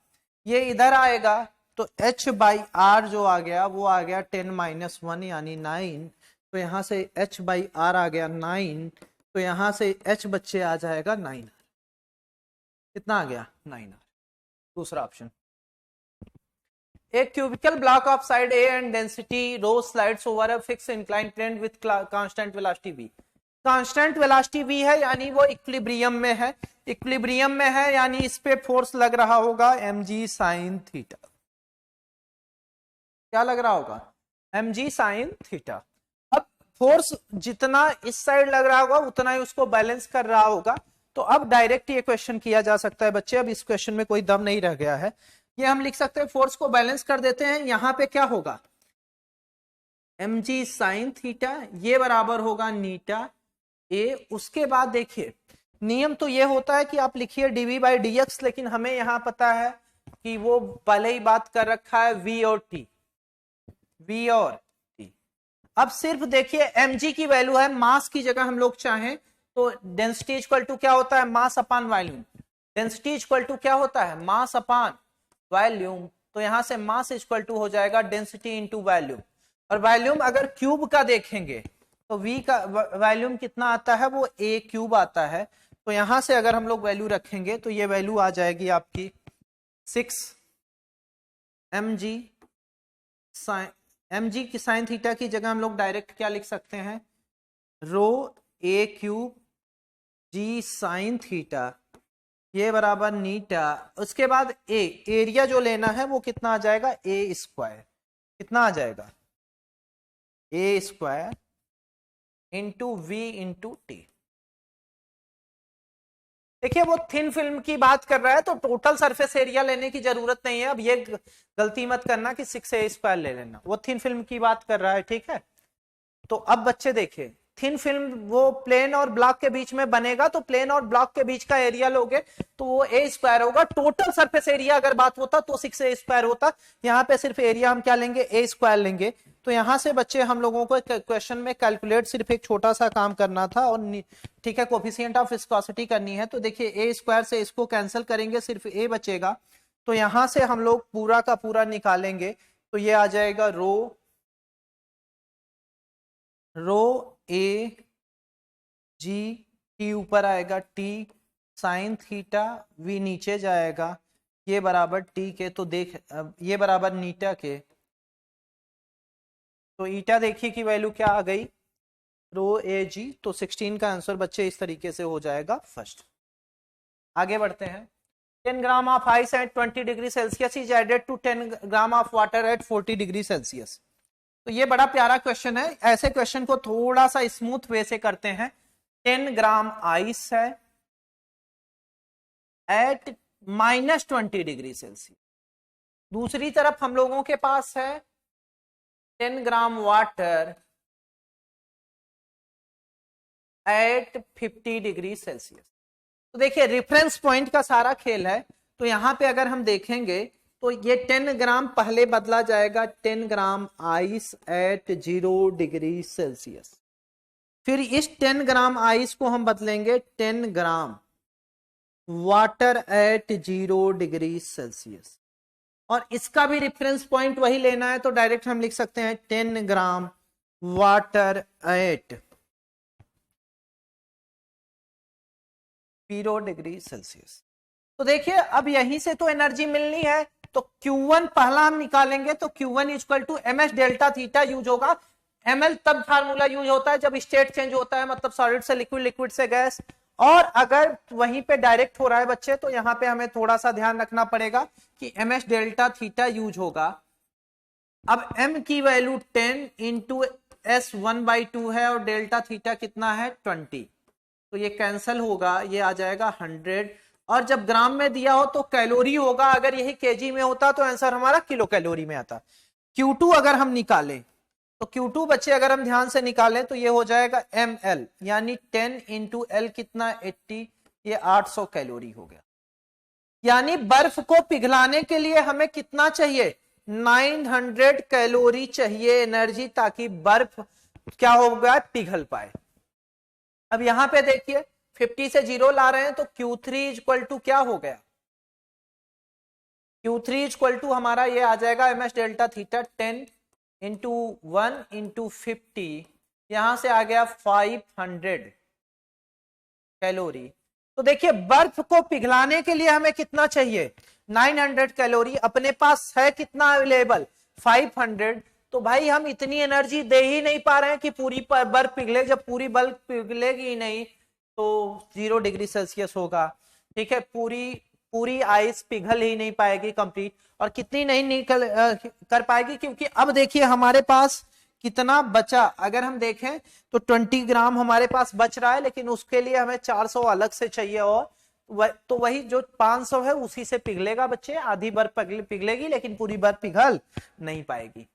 ये इधर आएगा तो h बाई आर जो आ गया वो आ गया 10 माइनस 1 यानी 9, तो यहाँ से h बाई आर आ गया 9, तो यहाँ से h बच्चे आ जाएगा 9r। कितना आ गया 9r, दूसरा option. A cubical block of side A and density rho slides over a fixed inclined plane with constant velocity v। Constant velocity v है यानी वो इक्विलिब्रियम में है, इक्विलिब्रियम में है यानी इस पे फोर्स लग रहा होगा mg sin थीटा। क्या लग रहा होगा mg sin थीटा। अब फोर्स जितना इस साइड लग रहा होगा उतना ही उसको बैलेंस कर रहा होगा। तो अब डायरेक्ट ये क्वेश्चन किया जा सकता है बच्चे, अब इस क्वेश्चन में कोई दम नहीं रह गया है, ये हम लिख सकते हैं फोर्स को बैलेंस कर देते हैं। यहां पे क्या होगा mg sin थीटा, ये बराबर होगा नीटा ए। उसके बाद देखिए नियम तो ये होता है कि आप लिखिए dv बाई dx, लेकिन हमें यहां पता है कि वो पहले ही बात कर रखा है v और t, v और t। अब सिर्फ देखिए mg की वैल्यू है, मास की जगह हम लोग चाहें तो डेंसिटी इक्वल टू क्या होता है मास अपान वॉल्यूम, डेंसिटी इक्वल टू क्या होता है मास अपान वॉल्यूम। तो यहां से मास इक्वल टू हो जाएगा डेंसिटी इंटू वॉल्यूम, और वॉल्यूम अगर क्यूब का देखेंगे तो v का वॉल्यूम कितना आता है वो a क्यूब आता है। तो यहां से अगर हम लोग वैल्यू रखेंगे तो ये वैल्यू आ जाएगी आपकी 6 mg की साइन थीटा की जगह हम लोग डायरेक्ट क्या लिख सकते हैं रो a cube g sine theta, ये बराबर नीटा। उसके बाद a एरिया जो लेना है वो कितना आ जाएगा a स्क्वायर, कितना आ जाएगा a square into v into T. देखिए वो थिन फिल्म की बात कर रहा है तो टोटल सरफेस एरिया लेने की जरूरत नहीं है। अब ये गलती मत करना कि 6a स्क्वायर ले लेना, वो थिन फिल्म की बात कर रहा है, ठीक है। तो अब बच्चे देखिए थिन फिल्म वो प्लेन और ब्लॉक के बीच में बनेगा, तो प्लेन और ब्लॉक के बीच का एरिया लोगे तो वो ए स्क्वायर होगा। टोटल सरफेस एरिया अगर बात होता तो 6a स्क्वायर होता, यहाँ पे सिर्फ एरिया हम क्या लेंगे, ए स्क्वायर लेंगे। तो यहां से बच्चे हम लोगों को क्वेश्चन में कैलकुलेट सिर्फ एक छोटा सा काम करना था, और ठीक है कोफिशिएंट ऑफ विस्कोसिटी करनी है। तो देखिए ए स्क्वायर से इसको कैंसिल करेंगे, सिर्फ ए बचेगा। तो यहां से हम लोग पूरा का पूरा निकालेंगे, तो ये आ जाएगा रो ए जी, टी ऊपर आएगा, टी साइन थीटा, वी नीचे जाएगा, ये बराबर टी के, तो देख ये बराबर नीटा के, तो ईटा देखिए की वैल्यू क्या आ गई, रो ए जी। तो 16 का आंसर बच्चे इस तरीके से हो जाएगा फर्स्ट। आगे बढ़ते हैं। 10 gram of ice at 20 degree Celsius is added to 10 gram of water at 40 degree Celsius. तो ये बड़ा प्यारा क्वेश्चन है। ऐसे क्वेश्चन को थोड़ा सा स्मूथ वे से करते हैं। 10 ग्राम आइस है एट -20 डिग्री सेल्सियस, दूसरी तरफ हम लोगों के पास है 10 gram water at 50 degree Celsius. तो देखिए रेफरेंस पॉइंट का सारा खेल है। तो यहां पे अगर हम देखेंगे तो ये 10 ग्राम पहले बदला जाएगा 10 gram ice eight 0 degree Celsius, फिर इस 10 ग्राम आइस को हम बदलेंगे 10 gram water at 0 degree Celsius, और इसका भी रेफरेंस पॉइंट वही लेना है। तो डायरेक्ट हम लिख सकते हैं 10 gram water at 0 degree Celsius. तो देखिए अब यहीं से तो एनर्जी मिलनी है, तो Q1 पहला हम निकालेंगे, तो Q1 equal to ms delta theta use होगा। ml तब फार्मूला यूज होता है जब स्टेट चेंज होता है, मतलब सॉलिड से लिक्विड, लिक्विड से गैस। और अगर वहीं पे डायरेक्ट हो रहा है बच्चे, तो यहां पे हमें थोड़ा सा ध्यान रखना पड़ेगा कि ms डेल्टा थीटा यूज होगा। अब m की वैल्यू 10 इंटू s 1/2 है, और डेल्टा थीटा कितना है 20, तो ये कैंसल होगा, ये आ जाएगा 100। और जब ग्राम में दिया हो तो कैलोरी होगा, अगर यही केजी में होता तो आंसर हमारा किलो कैलोरी में आता। Q2 अगर हम निकालें तो Q2 बच्चे अगर हम ध्यान से निकालें तो ये हो जाएगा ml, यानी 10 इंटू एल कितना 80, ये 800 कैलोरी हो गया। यानी बर्फ को पिघलाने के लिए हमें कितना चाहिए, 900 कैलोरी चाहिए एनर्जी, ताकि बर्फ क्या होगा, पिघल पाए। अब यहां पे देखिए 50 से 0 ला रहे हैं, तो Q3 इक्वल टू क्या हो गया, Q3 इक्वल टू हमारा ये आ जाएगा ms delta theta 10 into 1 into 50, यहां से आ गया 500 कैलोरी। तो देखिए बर्फ को पिघलाने के लिए हमें कितना चाहिए, 900 कैलोरी, अपने पास है कितना अवेलेबल, 500। तो भाई हम इतनी एनर्जी दे ही नहीं पा रहे हैं कि पूरी बर्फ पिघले। जब पूरी बर्फ पिघलेगी ही नहीं तो 0 डिग्री सेल्सियस होगा, ठीक है, पूरी आइस पिघल ही नहीं पाएगी कंप्लीट, और कितनी नहीं निकल कर पाएगी, क्योंकि अब देखिए हमारे पास कितना बचा। अगर हम देखें तो 20 ग्राम हमारे पास बच रहा है, लेकिन उसके लिए हमें 400 अलग से चाहिए, और तो वही जो 500 है उसी से पिघलेगा बच्चे, आधी बर्फ पिघलेगी लेकिन पूरी बर्फ पिघल नहीं पाएगी।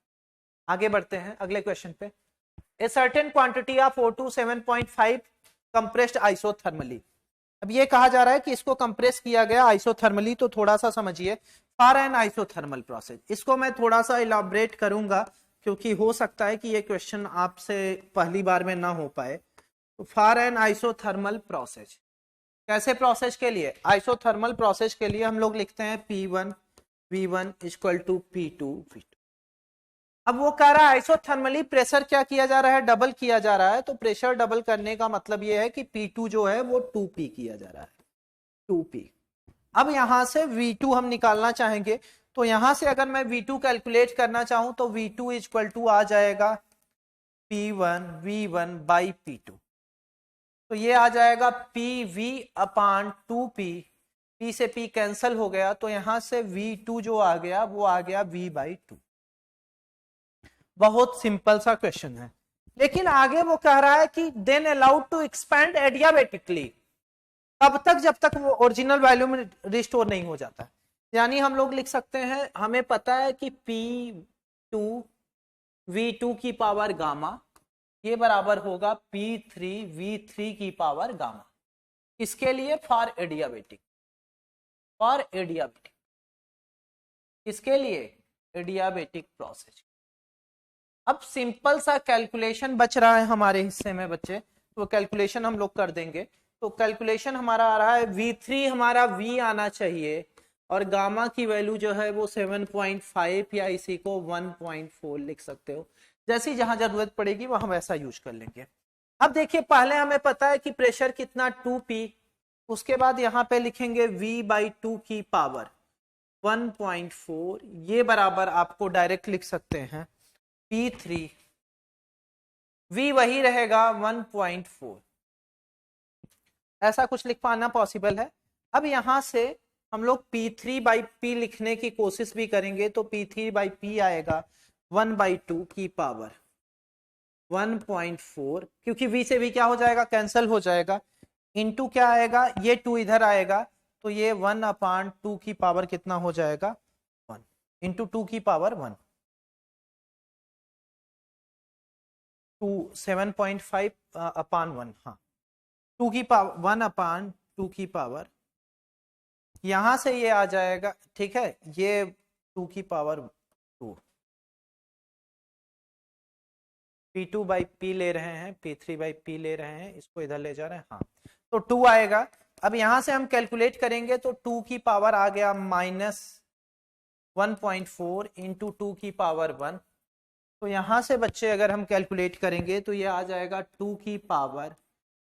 आगे बढ़ते हैं अगले क्वेश्चन पे। A certain quantity of O2 7.5 compressed isothermally. अब ये कहा जा रहा है कि इसको कंप्रेस किया गया आइसोथर्मली, तो थोड़ा सा समझिए फॉर एन आइसोथर्मल प्रोसेस। इसको मैं थोड़ा सा इलाबरेट करूंगा, क्योंकि हो सकता है कि ये क्वेश्चन आपसे पहली बार में ना हो पाए। तो फॉर एन आइसोथर्मल प्रोसेस, कैसे प्रोसेस के लिए, आइसोथर्मल प्रोसेस के लिए हम लोग लिखते हैं P1 V1 equal to P2 V2। अब वो कह रहा है आइसोथर्मली प्रेशर क्या किया जा रहा है, डबल किया जा रहा है। तो प्रेशर डबल करने का मतलब ये है कि P2 जो है वो 2P किया जा रहा है, 2P। अब यहां से V2 हम निकालना चाहेंगे, तो यहां से अगर मैं V2 कैलकुलेट करना चाहूं तो V2 इक्वल टू आ जाएगा P1 V1 बाई P2, तो ये आ जाएगा PV अपान 2P, P से P कैंसल हो गया, तो यहां से V2 जो आ गया वो आ गया V/2। बहुत सिंपल सा क्वेश्चन है, लेकिन आगे वो कह रहा है कि then allowed to expand adiabatically, तब तक जब तक वो ओरिजिनल वैल्यू में रिस्टोर नहीं हो जाता। यानी हम लोग लिख सकते हैं, हमें पता है कि P2 V2 की पावर गामा ये बराबर होगा P3V3 की पावर गामा। इसके लिए फॉर एडियाबेटिक, फॉर एडियाबेटिक, इसके लिए एडियाबेटिक प्रोसेस। अब सिंपल सा कैलकुलेशन बच रहा है हमारे हिस्से में बच्चे, तो कैलकुलेशन हम लोग कर देंगे। तो कैलकुलेशन हमारा आ रहा है V3 हमारा V आना चाहिए और गामा की वैल्यू जो है वो 7.5 या इसी को 1.4 लिख सकते हो, जैसी जहां जरूरत पड़ेगी वहां वैसा यूज कर लेंगे। अब देखिए पहले हमें पता है कि प्रेशर कितना 2P, उसके बाद यहाँ पे लिखेंगे V/2 की पावर 1.4, ये बराबर आपको डायरेक्ट लिख सकते हैं P3, V वही रहेगा 1.4, ऐसा कुछ लिख पाना पॉसिबल है। अब यहां से हम लोग P3/P लिखने की कोशिश भी करेंगे तो P3/P आएगा 1/2 की पावर 1.4, क्योंकि V से V क्या हो जाएगा, कैंसिल हो जाएगा, इनटू क्या आएगा, ये 2 इधर आएगा तो ये 1/2 की पावर कितना हो जाएगा 1 इंटू 2 की पावर 1, 7.5 अपान 1, हाँ 2 की पावर 1/2 की पावर, यहां से ये आ जाएगा, ठीक है, ये 2 की पावर 2, P2/P ले रहे हैं, P3/P ले रहे हैं, इसको इधर ले जा रहे हैं, हाँ तो 2 आएगा। अब यहां से हम कैलकुलेट करेंगे तो 2 की पावर आ गया -1.4 इंटू 2 की पावर 1, तो यहां से बच्चे अगर हम कैलकुलेट करेंगे तो ये आ जाएगा 2 की पावर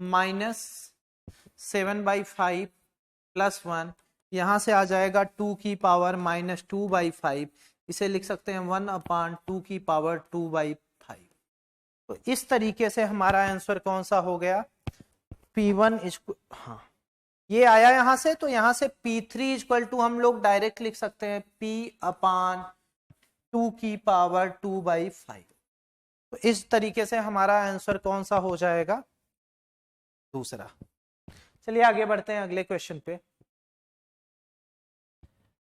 -7/5 प्लस 1, यहां से आ जाएगा 2 की पावर -2/5, इसे लिख सकते हैं 1/2 की पावर 2/5। तो इस तरीके से हमारा आंसर कौन सा हो गया, P1 हाँ ये आया यहां से, तो यहां से P3 इक्वल टू हम लोग डायरेक्ट लिख सकते हैं P/2 की पावर 2/5। तो इस तरीके से हमारा आंसर कौन सा हो जाएगा, दूसरा। चलिए आगे बढ़ते हैं अगले क्वेश्चन पे।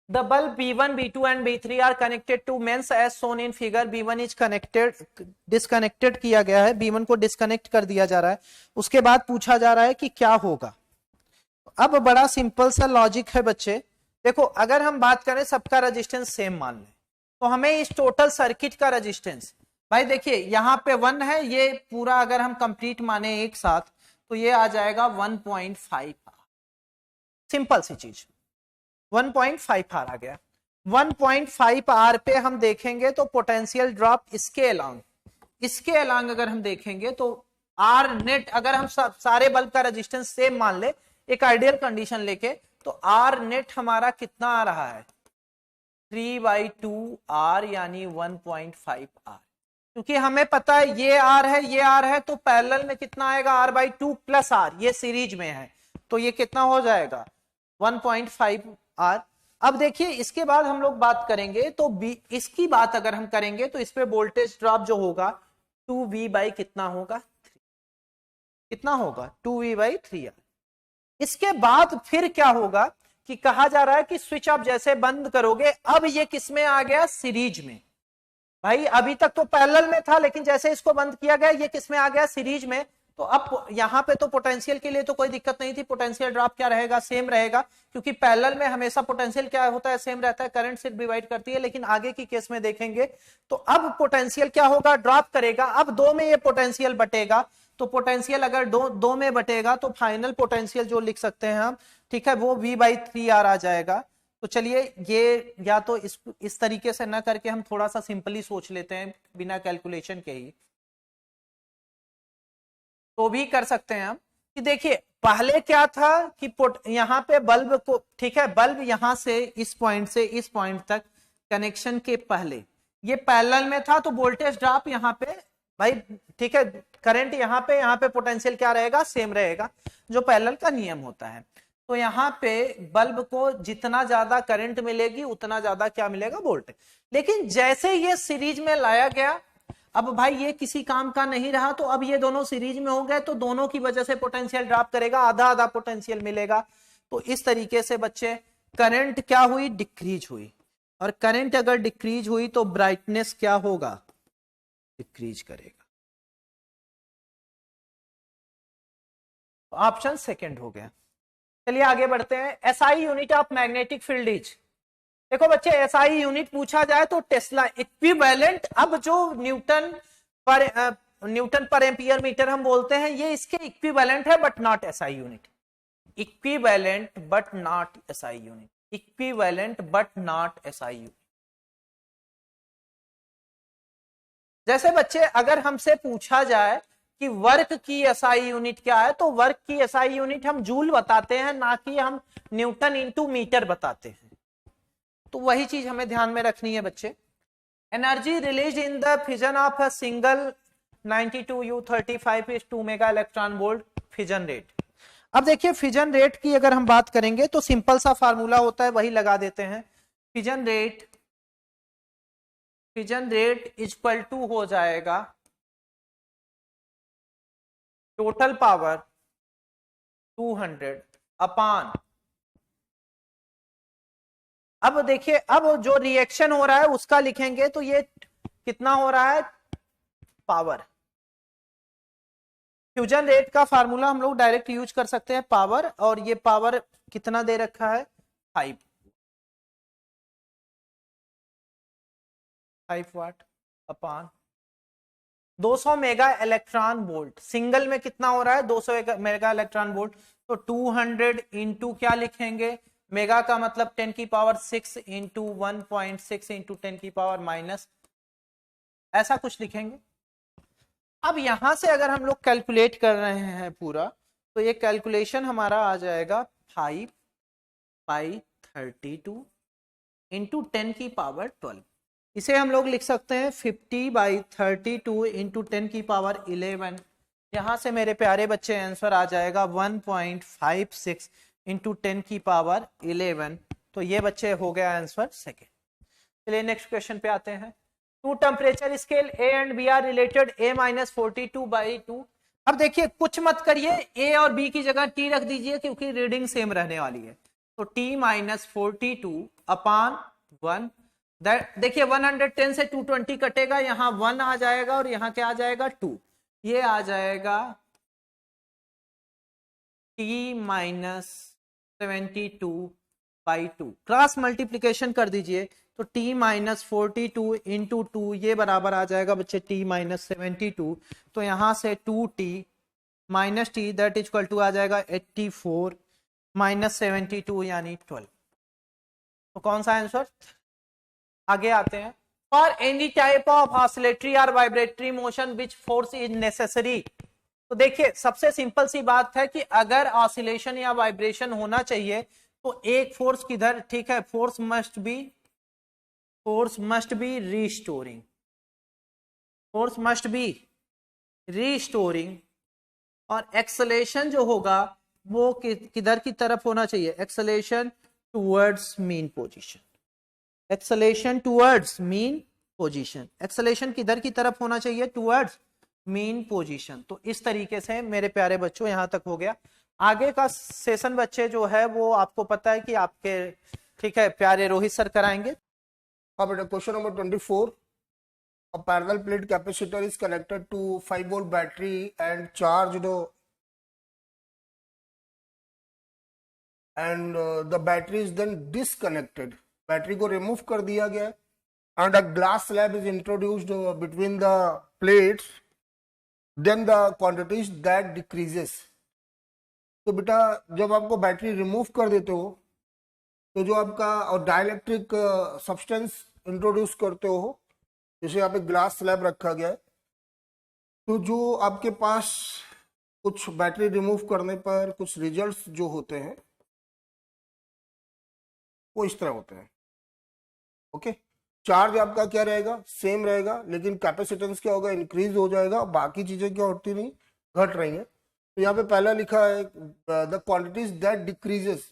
The bulb B1, B2 and B3 are connected to mains as shown in figure. B1 is connected, disconnected किया गया है, B1 को डिस्कनेक्ट कर दिया जा रहा है। उसके बाद पूछा जा रहा है कि क्या होगा। अब बड़ा सिंपल सा लॉजिक है बच्चे, देखो अगर हम बात करें सबका रेजिस्टेंस सेम मान लें तो हमें इस टोटल सर्किट का रेजिस्टेंस, भाई देखिए यहाँ पे 1 है, ये पूरा अगर हम कंप्लीट माने एक साथ तो ये आ जाएगा 1.5, सिंपल सी चीज 1.5 आर आ गया। 1.5 आर पे हम देखेंगे तो पोटेंशियल ड्रॉप इसके अलांग अगर हम देखेंगे तो आर नेट, अगर हम सारे बल्ब का रेजिस्टेंस सेम मान ले एक आइडियल कंडीशन लेके, तो आर नेट हमारा कितना आ रहा है 3/2 आर यानी 1.5 आर। क्योंकि हमें पता है ये आर है ये आर है, तो पैरेलल में कितना आएगा R/2 प्लस आर, ये सीरीज में है तो ये कितना हो जाएगा 1.5 आर। अब देखिए इसके बाद हम लोग बात करेंगे तो इसकी बात अगर हम करेंगे तो इस पे वोल्टेज ड्रॉप जो होगा 2V कितना होगा, कितना होगा 2V/3R। इसके बाद फिर क्या होगा कि कहा जा रहा है कि स्विच आप जैसे बंद करोगे, अब ये किस में आ गया, सीरीज में। भाई अभी तक तो पैरेलल में था, लेकिन जैसे इसको बंद किया गया ये किस में आ गया, सीरीज में। तो अब यहां पे तो पोटेंशियल के लिए तो कोई दिक्कत नहीं थी, पोटेंशियल ड्रॉप क्या रहेगा, सेम रहेगा, क्योंकि पैरेलल में हमेशा पोटेंशियल क्या होता है, सेम रहता है, करंट सिर्फ डिवाइड करती है। लेकिन आगे की केस में देखेंगे तो अब पोटेंशियल क्या होगा, ड्रॉप करेगा। अब 2 में ये पोटेंशियल बटेगा, तो पोटेंशियल अगर दो में बटेगा तो फाइनल पोटेंशियल जो लिख सकते हैं हम, ठीक है, वो V/3R आ जाएगा। तो चलिए ये या तो इस तरीके से ना करके हम थोड़ा सा सिंपली सोच लेते हैं बिना कैलकुलेशन के ही, तो भी कर सकते हैं हम कि देखिए पहले क्या था कि यहां पे बल्ब को, ठीक है, बल्ब यहां से इस पॉइंट तक कनेक्शन के पहले ये पैरेलल में था, तो वोल्टेज ड्रॉप यहाँ पे भाई, ठीक है, करंट यहाँ पे पोटेंशियल क्या रहेगा, सेम रहेगा, जो पैरेलल का नियम होता है। तो यहाँ पे बल्ब को जितना ज्यादा करंट मिलेगी उतना ज्यादा क्या मिलेगा, वोल्टेज। लेकिन जैसे ये सीरीज में लाया गया, अब भाई ये किसी काम का नहीं रहा, तो अब ये दोनों सीरीज में हो गए, तो दोनों की वजह से पोटेंशियल ड्रॉप करेगा, आधा आधा पोटेंशियल मिलेगा। तो इस तरीके से बच्चे करंट क्या हुई, डिक्रीज हुई, और करंट अगर डिक्रीज हुई तो ब्राइटनेस क्या होगा, डिक्रीज करेगा। ऑप्शन सेकंड हो गया। चलिए आगे बढ़ते हैं। SI unit of magnetic field is, देखो बच्चे एसआई यूनिट पूछा जाए तो टेस्ला इक्विवेलेंट, अब जो न्यूटन पर एम्पियर मीटर हम बोलते हैं ये इसके इक्विवेलेंट है but not SI unit. Equivalent but not SI unit, equivalent but not SI unit. जैसे बच्चे अगर हमसे पूछा जाए कि वर्क की एसआई यूनिट क्या है, तो वर्क की एसआई यूनिट हम जूल बताते हैं, ना कि हम न्यूटन इंटू मीटर बताते हैं। तो वही चीज हमें ध्यान में रखनी है बच्चे। Energy release in the fission of a single 92U35 is 2 mega electron volt fission rate. अब देखिए फिजन रेट की अगर हम बात करेंगे तो सिंपल सा फार्मूला होता है, वही लगा देते हैं। फिजन रेट इक्वल टू हो जाएगा टोटल पावर 200 अपॉन, अब देखिए अब जो रिएक्शन हो रहा है उसका लिखेंगे तो ये कितना हो रहा है पावर। फ्यूजन रेट का फार्मूला हम लोग डायरेक्ट यूज कर सकते हैं पावर, और ये पावर कितना दे रखा है 5 watt upon 200 mega electron volt. Single में कितना हो रहा है 200 मेगा इलेक्ट्रॉन वोल्ट, तो 200 इंटू क्या लिखेंगे, मेगा का मतलब 10 की पावर 6 इंटू 1.6 इंटू 10 की पावर माइनस, ऐसा कुछ लिखेंगे। अब यहां से अगर हम लोग कैलकुलेट कर रहे हैं पूरा, तो ये कैलकुलेशन हमारा आ जाएगा 5/32 इंटू 10 की पावर 12। इसे हम लोग लिख सकते हैं 50/32 इंटू 10 की पावर 11। यहां से मेरे प्यारे बच्चे आंसर आ जाएगा 1.56 इंटू 10 की पावर 11। तो ये बच्चे हो गया आंसर सेकेंड। चलिए नेक्स्ट क्वेश्चन पे आते हैं। Two temperature scale A and B are related A-42/2। अब देखिए कुछ मत करिए, ए और बी की जगह टी रख दीजिए क्योंकि रीडिंग सेम रहने वाली है। तो T-42 अपॉन 1, देखिए 110 से 220 कटेगा, यहाँ 1 आ जाएगा और यहाँ क्या आ जाएगा 2, ये आ जाएगा T-72/2। क्रॉस मल्टीप्लीकेशन कर दीजिए तो T-42 इंटू 2 ये बराबर आ जाएगा बच्चे T-72। तो यहां से 2T minus T that is equal to आ जाएगा 84 माइनस 72 यानी 12। तो कौन सा आंसर, आगे आते हैं। For any type of oscillatory और vibratory motion which force is necessary. तो देखिए सबसे सिंपल सी बात है कि अगर ऑसिलेशन या वाइब्रेशन होना चाहिए तो एक फोर्स किधर, ठीक है, फोर्स मस्ट बी रीस्टोरिंग, और एक्सेलेरेशन जो होगा वो किधर की तरफ होना चाहिए, acceleration towards mean position. Acceleration towards mean position, acceleration किधर की तरफ होना चाहिए, टुवर्ड्स मीन पोजीशन। तो इस तरीके से मेरे प्यारे बच्चों यहां तक हो गया। आगे का सेशन बच्चे जो है वो आपको पता है कि आपके, ठीक है, प्यारे रोहित सर कराएंगे। हाँ बेटा, question number 24। A parallel plate capacitor is connected to 5-volt battery and charged, and the battery is then disconnected. Battery को रिमूव कर दिया गया and a glass slab is introduced between the plates, then the quantities that decreases. तो बेटा जब आपको battery remove कर देते हो तो जो आपका और डाइलेक्ट्रिक सब्सटेंस इंट्रोड्यूस करते हो, जैसे यहाँ पे ग्लास स्लैब रखा गया है, तो जो आपके पास कुछ बैटरी रिमूव करने पर कुछ रिजल्ट्स जो होते हैं वो इस तरह होते हैं। ओके, चार्ज आपका क्या रहेगा, सेम रहेगा, लेकिन कैपेसिटेंस क्या होगा, इंक्रीज हो जाएगा, बाकी चीजें क्या होती नहीं, घट रही हैं। तो यहाँ पे पहला लिखा है द क्वांटिटीज दैट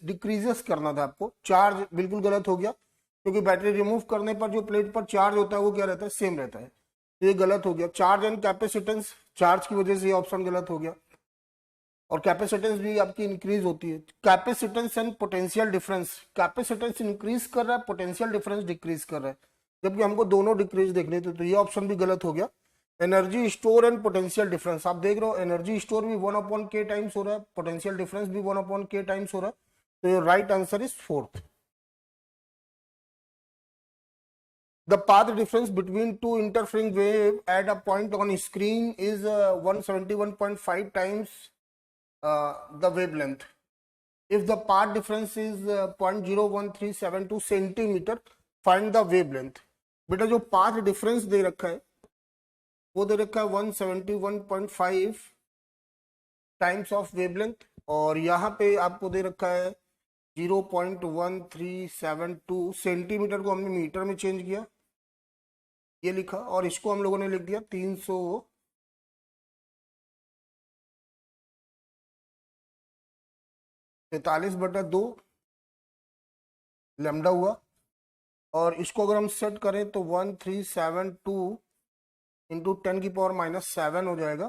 डिक्रीजेस करना था आपको, चार्ज बिल्कुल गलत हो गया क्योंकि बैटरी रिमूव करने पर जो प्लेट पर चार्ज होता है वो क्या रहता है, सेम रहता है, तो ये गलत हो गया। चार्ज एंड कैपेसिटेंस, चार्ज की वजह से ये ऑप्शन गलत हो गया, और कैपेसिटेंस भी आपकी इंक्रीज होती है। Capacitance and potential difference, capacitance increase कर रहा है, पोटेंशियल डिफरेंस डिक्रीज कर रहा है, जबकि हमको दोनों डिक्रीज देखने थे, तो ये ऑप्शन भी गलत हो गया। Energy store and potential difference, आप देख रहे हो एनर्जी स्टोर भी 1/k टाइम्स हो रहा है, पोटेंशियल डिफरेंस भी 1/k टाइम्स हो रहा है, तो your right answer is fourth. The path difference between two interfering wave at a point on screen is 171.5 times the wavelength. If the path difference is 0.01372 centimeter, find the wavelength. बेटा जो path difference दे रखा है वो दे रखा है 171.5 times of wavelength, और यहाँ पे आपको दे रखा है 0.1372 सेंटीमीटर को हमने मीटर में चेंज किया, ये लिखा, और इसको हम लोगों ने लिख दिया 343/2 लैम्डा हुआ, और इसको अगर हम सेट करें तो 1372 इंटू 10⁻⁻7 हो जाएगा,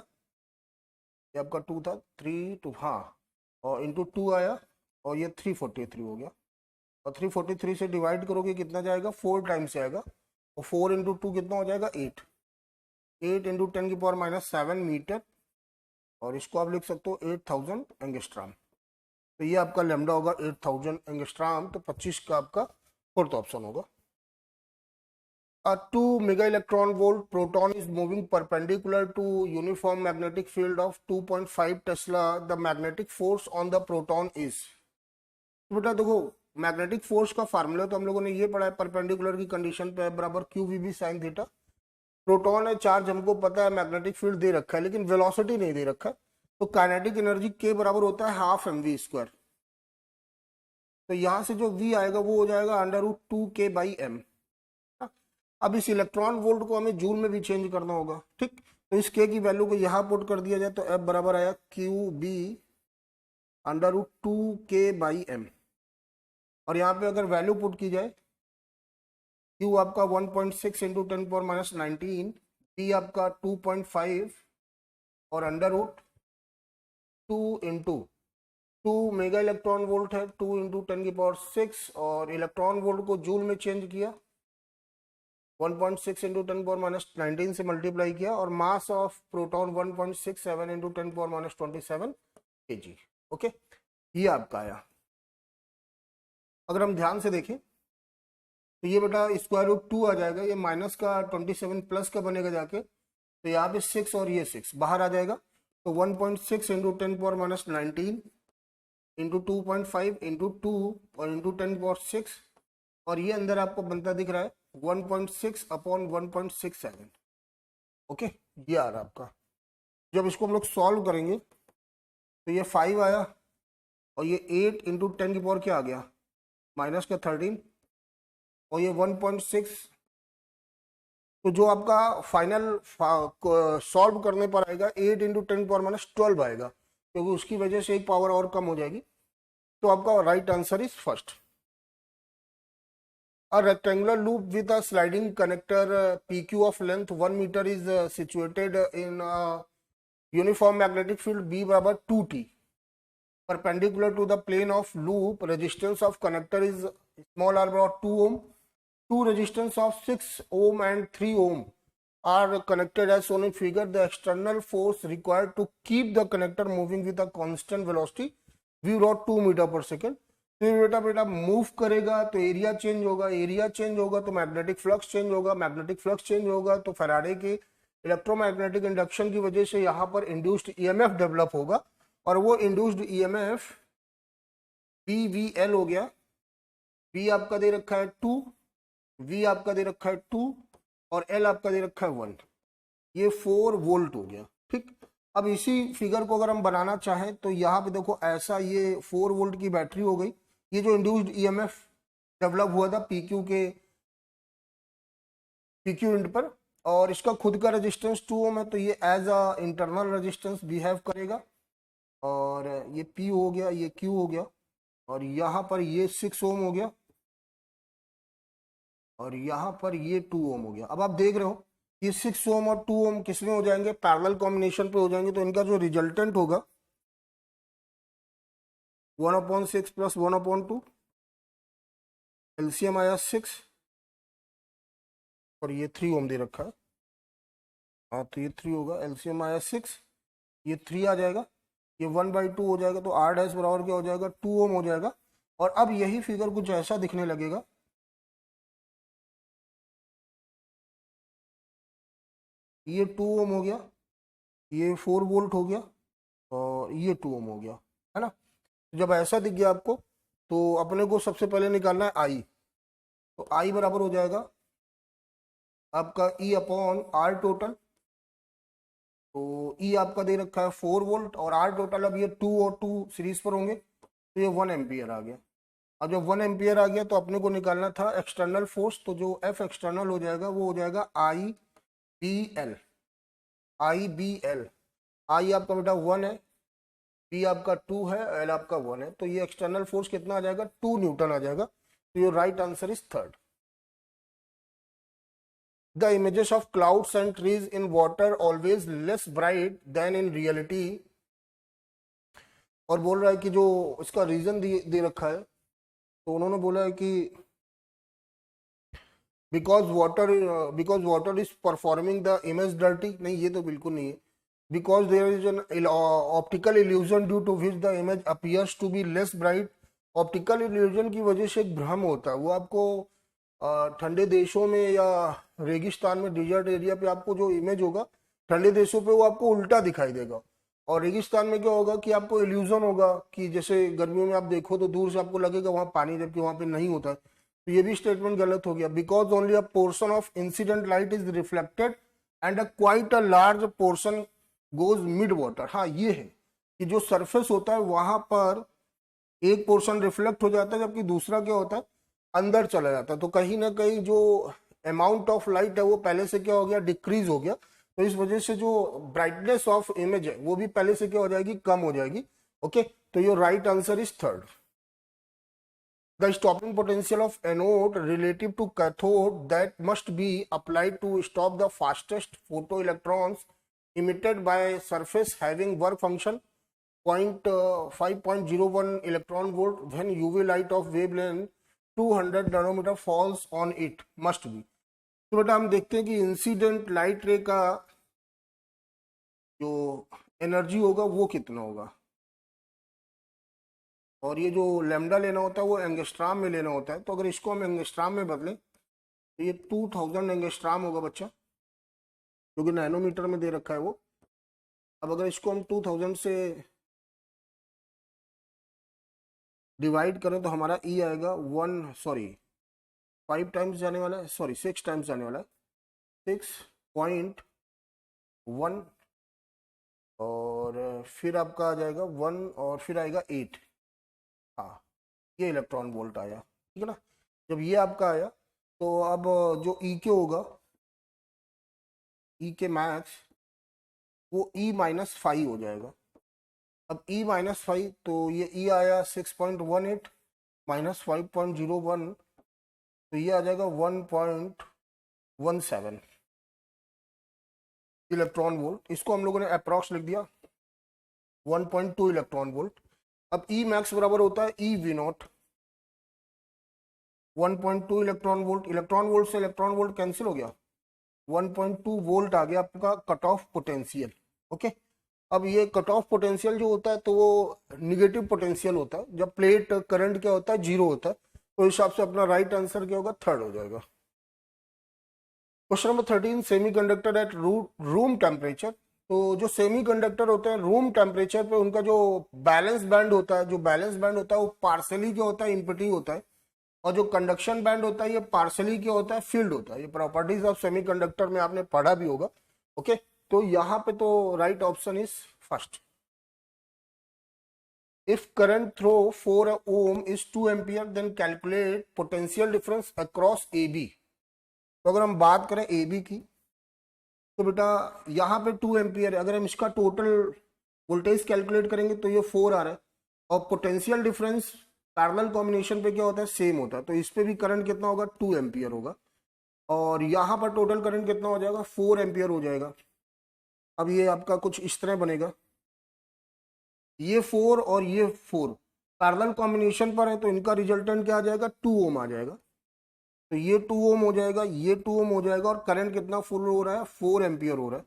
ये आपका 2 था, 3 हाँ, और इंटू 2 आया, और ये 343 हो गया, और 343 से डिवाइड करोगे कितना जाएगा, 4 टाइम्स आएगा, और 4 इंटू 2 कितना हो जाएगा 8 इंटू 10⁻⁻7 मीटर, और इसको आप लिख सकते हो 8000 एंगस्ट्राम. तो ये आपका लैम्डा होगा 8000 एंगस्ट्राम, तो 25 का आपका फोर्थ ऑप्शन होगा. A 2 mega electron volt proton is moving perpendicular to uniform magnetic field of 2.5 Tesla. The magnetic force on the proton is. बेटा देखो मैग्नेटिक फोर्स का फार्मूला तो हम लोगों ने ये पढ़ा है, परपेंडिकुलर की कंडीशन पे बराबर QVB sin थीटा. प्रोटॉन है चार्ज, हमको पता है मैग्नेटिक फील्ड दे रखा है, लेकिन वेलोसिटी नहीं दे रखा है, तो काइनेटिक एनर्जी के बराबर होता है हाफ mv². तो यहां से जो v आएगा वो हो जाएगा √2k/m. अब इस इलेक्ट्रॉन वोल्ट को हमें जूल में भी चेंज करना होगा, ठीक, तो इस k की वैल्यू को यहाँ पुट कर दिया जाए तो F बराबर आया QB √2k/m, और यहाँ पे अगर वैल्यू पुट की जाए Q आपका 1.6 इंटू 10⁻⁻19, B आपका 2.5 और √2 इंटू 2 मेगा इलेक्ट्रॉन वोल्ट है, 2 इंटू 10⁻6, और इलेक्ट्रॉन वोल्ट को जूल में चेंज किया, 1.6 इंटू 10⁻19 से मल्टीप्लाई किया, और mass of proton 1.67 into 10⁻27 kg. Okay, ये आपका आया. अगर हम ध्यान से देखें तो ये बेटा √2 आ जाएगा, ये माइनस का 27 प्लस का बनेगा जाके, तो यहाँ पे 6 और ये 6 बाहर आ जाएगा, तो 1.6 इंटू 10⁻19 इंटू 2.5 इंटू 2 और इंटू 10⁻6, और ये अंदर आपको बनता दिख रहा है 1.6/1.67. ओके, ये आ रहा है आपका. जब इसको हम लोग सॉल्व करेंगे तो ये 5 आया, और ये 8 इंटू 10 क्या आ गया माइनस का 13, और ये 1.6, तो जो आपका फाइनल सॉल्व करने पर आएगा 8 इंटू 10⁻12 आएगा, क्योंकि उसकी वजह से एक पावर और कम हो जाएगी. तो आपका right answer is first. A rectangular loop with a sliding connector PQ of length 1 meter is situated in a uniform magnetic field B बराबर 2T. Perpendicular to the plane of loop, resistance of connector is small r बराबर 2 ohm. Two resistance of 6 ohm and 3 ohm are connected as shown in figure. The external force required to keep the connector moving with a constant velocity v dot 2 meter per second. फिर बेटा move करेगा तो area change होगा, area change होगा तो magnetic flux change होगा, magnetic flux change होगा तो फैराडे के इलेक्ट्रोमैग्नेटिक इंडक्शन की वजह से यहाँ पर इंड्यूस्ड ईएमएफ डेवलप होगा, और वो इंड्यूस्ड ईएमएफ BVL हो गया. B आपका दे रखा है 2, V आपका दे रखा है 2, और L आपका दे रखा है 1, ये 4 वोल्ट हो गया. ठीक, अब इसी फिगर को अगर हम बनाना चाहें तो यहाँ पे देखो ऐसा ये 4 वोल्ट की बैटरी हो गई, ये जो इंड्यूस्ड ईएमएफ डेवलप हुआ था PQ एंड पर, और इसका खुद का रेजिस्टेंस 2 ओम है, तो ये as a internal resistance behave करेगा, और ये P हो गया, ये Q हो गया, और यहाँ पर ये 6 ओम हो गया, और यहाँ पर ये 2 ओम हो गया. अब आप देख रहे हो ये 6 ओम और 2 ओम किसमें हो जाएंगे, पैरेलल कॉम्बिनेशन पे हो जाएंगे, तो इनका जो रिजल्टेंट होगा 1/6 प्लस 1/2, एलसीएम आया 6, और ये 3 ओम दे रखा है, हाँ तो ये 3 होगा, एलसीएम आया 6, ये 3 आ जाएगा, ये 1/2 हो जाएगा, तो R डैश बराबर क्या हो जाएगा, 2 ओम हो जाएगा। और अब यही फिगर कुछ ऐसा दिखने लगेगा, ये 2 ओम हो गया, ये 4 वोल्ट हो गया, और ये 2 ओम हो गया, है ना। जब ऐसा दिख गया आपको, तो अपने को सबसे पहले निकालना है आई। तो आई बराबर हो जाएगा आपका ई अपॉन आर टोटल। तो ई आपका दे रखा है 4 वोल्ट, और आर टोटल, अब ये 2 और 2 सीरीज पर होंगे, तो ये 1 एम्पियर आ गया। अब जब 1 एम्पियर आ गया तो अपने को निकालना था एक्सटर्नल फोर्स, तो जो एफ एक्सटर्नल हो जाएगा वो हो जाएगा आई बी एल। आई बी एल, आई आपका बेटा 1 है, बी आपका 2 है, एल आपका 1 है, तो ये एक्सटर्नल फोर्स कितना आ जाएगा, 2 न्यूटन आ जाएगा। तो your right answer is third. The images of clouds and trees in water always less bright than in reality। और बोल रहा है कि जो इसका रीजन दे रखा है, तो उन्होंने बोला है कि because water is performing the image dirty. नहीं, ये तो बिल्कुल नहीं है। Because there is an optical illusion due to which the image appears to be less bright. Optical illusion की वजह से एक भ्रम होता है, वो आपको ठंडे देशों में या रेगिस्तान में, डिजर्ट एरिया पे आपको जो इमेज होगा, ठंडे देशों पे वो आपको उल्टा दिखाई देगा, और रेगिस्तान में क्या होगा कि आपको इल्यूजन होगा कि जैसे गर्मियों में आप देखो तो दूर से आपको लगेगा वहां पानी, जबकि वहां पे नहीं होता है। तो ये भी स्टेटमेंट गलत हो गया। Because only a portion of incident light is reflected and quite a large portion goes mid water. हाँ, ये है कि जो सरफेस होता है वहां पर एक पोर्शन रिफ्लेक्ट हो जाता है, जबकि दूसरा क्या होता है, अंदर चला जाता है। तो कहीं ना कहीं जो अमाउंट ऑफ लाइट है वो पहले से क्या हो गया, डिक्रीज हो गया। तो इस वजह से जो ब्राइटनेस ऑफ इमेज है वो भी पहले से क्या हो जाएगी, कम हो जाएगी। ओके, तो your right answer is third. The stopping potential of anode relative to cathode that must be applied to stop the fastest photoelectrons emitted by surface having work function 5.01 electron volt when UV light of wavelength 200 nanometer falls on it must be। तो बेटा हम देखते हैं कि incident light रे का जो energy होगा वो कितना होगा, और ये जो लैम्डा लेना होता है वो एंगस्ट्राम में लेना होता है। तो अगर इसको हम एंगस्ट्राम में बदलें तो ये 2000 एंगस्ट्राम होगा बच्चा, जो कि नैनोमीटर में दे रखा है वो। अब अगर इसको हम 2000 से डिवाइड करें तो हमारा ई आएगा 5 टाइम्स जाने वाला है, 6 टाइम्स जाने वाला है, 6.1, और फिर आपका आ जाएगा 1, और फिर आएगा 8। हाँ, ये इलेक्ट्रॉन वोल्ट आया, ठीक है ना। जब ये आपका आया तो अब जो ई के होगा, ई के मैक्स वो ई -5 हो जाएगा। अब ई -5, तो ये ई आया 6.18 -5.01, तो ये आ जाएगा 1.17 इलेक्ट्रॉन वोल्ट। इसको हम लोगों ने अप्रॉक्स लिख दिया 1.2 इलेक्ट्रॉन वोल्ट। अब ई मैक्स बराबर होता है E V not, 1.2 electron volt. Electron volt से इलेक्ट्रॉन वोल्ट कैंसिल हो गया, 1.2 वोल्ट आ गया आपका कट ऑफ पोटेंशियल। ओके, अब ये कट ऑफ पोटेंशियल जो होता है तो वो निगेटिव पोटेंशियल होता है जब प्लेट करंट क्या होता है, 0 होता है। तो इस हिसाब से अपना राइट आंसर क्या होगा, थर्ड हो जाएगा। Question number 13, semiconductor at room temperature. तो जो सेमीकंडक्टर होते हैं रूम टेम्परेचर पे उनका जो बैलेंस बैंड होता है, वो पार्सली क्या होता है, इम्पिटिव होता है, और जो कंडक्शन बैंड होता है ये पार्सली क्या होता है, फील्ड होता है। ये प्रॉपर्टीज ऑफ सेमीकंडक्टर में आपने पढ़ा भी होगा। ओके, तो यहाँ पे तो right option is first. If current through 4 ohm is 2 ampere, then calculate potential difference across AB। तो अगर हम बात करें AB की तो बेटा यहाँ पे 2 एम्पियर है। अगर हम इसका टोटल वोल्टेज कैलकुलेट करेंगे तो ये 4 आ रहा है, और पोटेंशियल डिफरेंस पैरेलल कॉम्बिनेशन पे क्या होता है, सेम होता है। तो इस पे भी करंट कितना होगा, 2 एम्पियर होगा, और यहाँ पर टोटल करंट कितना हो जाएगा, 4 एम्पियर हो जाएगा। अब ये आपका कुछ इस तरह बनेगा, ये 4 और ये 4 पैरेलल कॉम्बिनेशन पर है, तो इनका रिजल्टेंट क्या आ जाएगा, 2 ओम आ जाएगा। तो ये 2 ओम हो जाएगा, ये 2 ओम हो जाएगा, और करंट कितना फुल हो रहा है, 4 एम्पियर हो रहा है।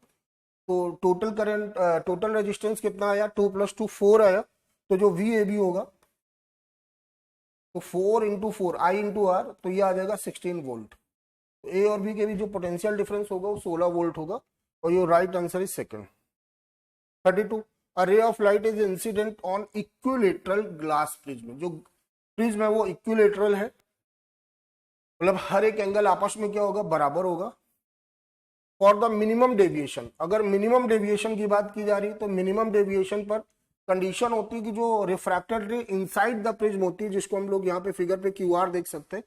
तो टोटल करंट टोटल रेजिस्टेंस कितना आया, 2 + 2 4 आया। तो जो वी ए बी होगा तो 4 × 4 I × R, तो ये आ जाएगा 16 वोल्ट। तो ए और बी के बीच जो पोटेंशियल डिफरेंस होगा वो 16 वोल्ट होगा, और ये right answer is second. 32, a ray of light is incident on equilateral glass prism. जो प्रिज्म है वो इक्विलेटरल है, मतलब हर एक एंगल आपस में क्या होगा, बराबर होगा। फॉर द मिनिमम डेविएशन, अगर मिनिमम डेविएशन की बात की जा रही है तो मिनिमम डेविएशन पर कंडीशन होती है कि जो रिफ्रैक्टेड रे इनसाइड द प्रिज्म होती है, जिसको हम लोग यहाँ पे फिगर पे QR देख सकते हैं,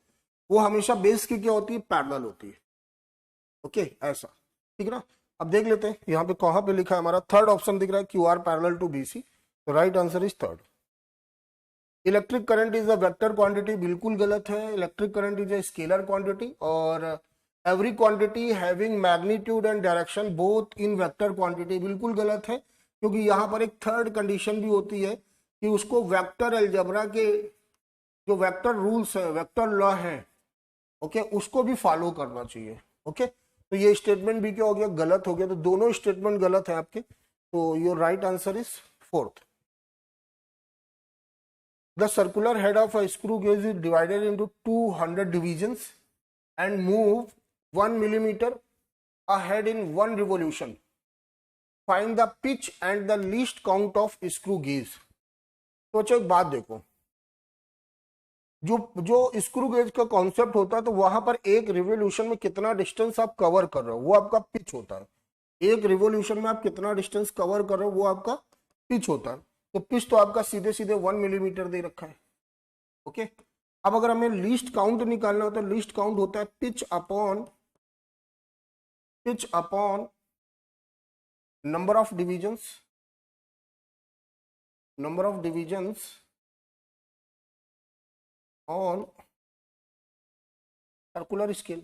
वो हमेशा बेस की क्या होती है, पैरेलल होती है। ओके ऐसा, ठीक है ना। अब देख लेते हैं यहाँ पे कहाँ पे लिखा है हमारा, थर्ड ऑप्शन दिख रहा है QR पैरेलल टू BC, तो right answer is third. Electric current is a vector quantity, बिल्कुल गलत है। Electric current is a scalar quantity, और every quantity having magnitude and direction both in vector quantity, बिल्कुल गलत है, क्योंकि यहाँ पर एक थर्ड कंडीशन भी होती है कि उसको वेक्टर अलजेब्रा के जो वेक्टर रूल्स है, वेक्टर लॉ है, ओके, उसको भी फॉलो करना चाहिए। ओके, तो ये स्टेटमेंट भी क्या हो गया, गलत हो गया। तो दोनों स्टेटमेंट गलत है आपके, तो your right answer is fourth. The circular head of a screw gauge is divided into 200 divisions and move 1 millimeter ahead in one revolution. Find the pitch and the least count of screw gauge. तो अच्छा एक बात देखो, जो जो screw gauge का concept होता है, तो वहां पर एक रिवोल्यूशन में कितना डिस्टेंस आप कवर कर रहे हो वो आपका पिच होता है। एक रिवोल्यूशन में आप कितना डिस्टेंस कवर कर रहे हो वो आपका पिच होता है। तो पिच तो आपका सीधे सीधे 1 मिलीमीटर दे रखा है। ओके, अब अगर हमें लीस्ट काउंट निकालना हो तो लीस्ट काउंट होता है pitch upon number of divisions on circular scale.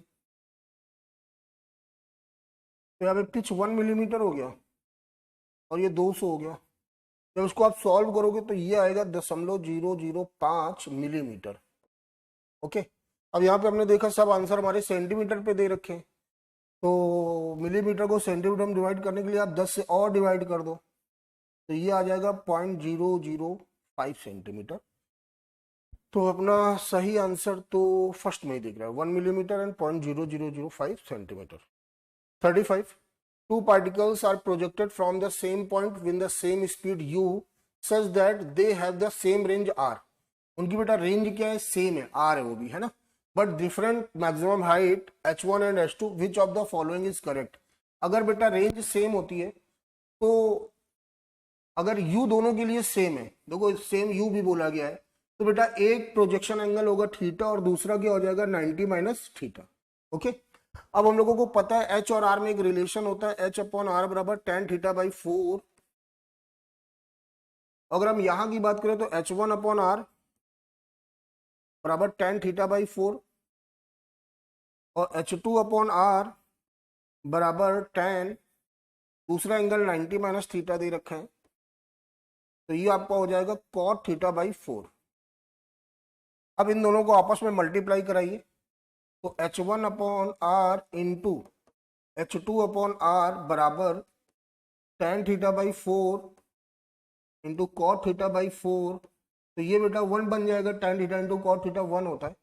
तो यहाँ पे पिच 1 मिलीमीटर हो गया और ये 200 हो गया। जब इसको आप सॉल्व करोगे तो ये आएगा 0.005 मिलीमीटर। ओके, अब यहाँ पे हमने देखा सब आंसर हमारे सेंटीमीटर पे दे रखे हैं, तो मिलीमीटर को सेंटीमीटर में डिवाइड करने के लिए आप 10 से और डिवाइड कर दो, तो ये आ जाएगा 0.005 सेंटीमीटर। तो अपना सही आंसर तो फर्स्ट में ही दिख रहा है, 1 millimetre and 0.0005 centimetre. 35, two particles are projected from the same point with the same speed u such that they have the same range r. उनकी बेटा रेंज क्या है, सेम है, r है वो भी, है ना, but different maximum height h1 and h2, which of the following is correct. अगर बेटा रेंज सेम होती है तो अगर u दोनों के लिए सेम है, देखो सेम u भी बोला गया है, तो बेटा एक प्रोजेक्शन एंगल होगा थीटा और दूसरा क्या हो जाएगा 90 माइनस थीटा। ओके, अब हम लोगों को पता है h और r में एक रिलेशन होता है, h/r बराबर tan θ/4। अगर हम यहां की बात करें तो h1/r बराबर tan θ/4 और h2/r बराबर tan, दूसरा एंगल 90 माइनस थीटा दे रखा है, तो ये आपका हो जाएगा cot θ/4। अब इन दोनों को आपस में मल्टीप्लाई कराइए, तो h1/r इंटू h2/r बराबर tan θ/4 इंटू cot θ/4, तो ये बेटा 1 बन जाएगा, tan θ इंटू cot θ 1 होता है,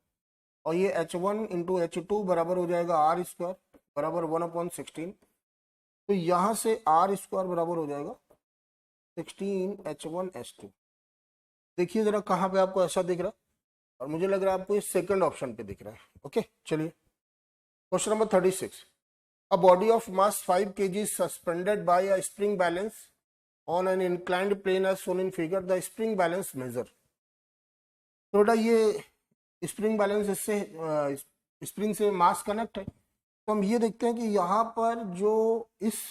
और ये h1 इंटू h2 बराबर हो जाएगा r² बराबर 1/16। तो यहां से r² बराबर हो जाएगा 16 h1 h2। देखिए जरा कहां पे आपको ऐसा दिख रहा है, और मुझे लग रहा है आपको ये सेकंड ऑप्शन पे दिख रहा है। ओके, चलिए question number 36, a body of mass 5 kg suspended by a spring balance on an inclined plane as shown in figure, the spring balance measure. तो बेटा ये स्प्रिंग बैलेंस इससे स्प्रिंग से मास कनेक्ट है, तो हम ये देखते हैं कि यहाँ पर जो इस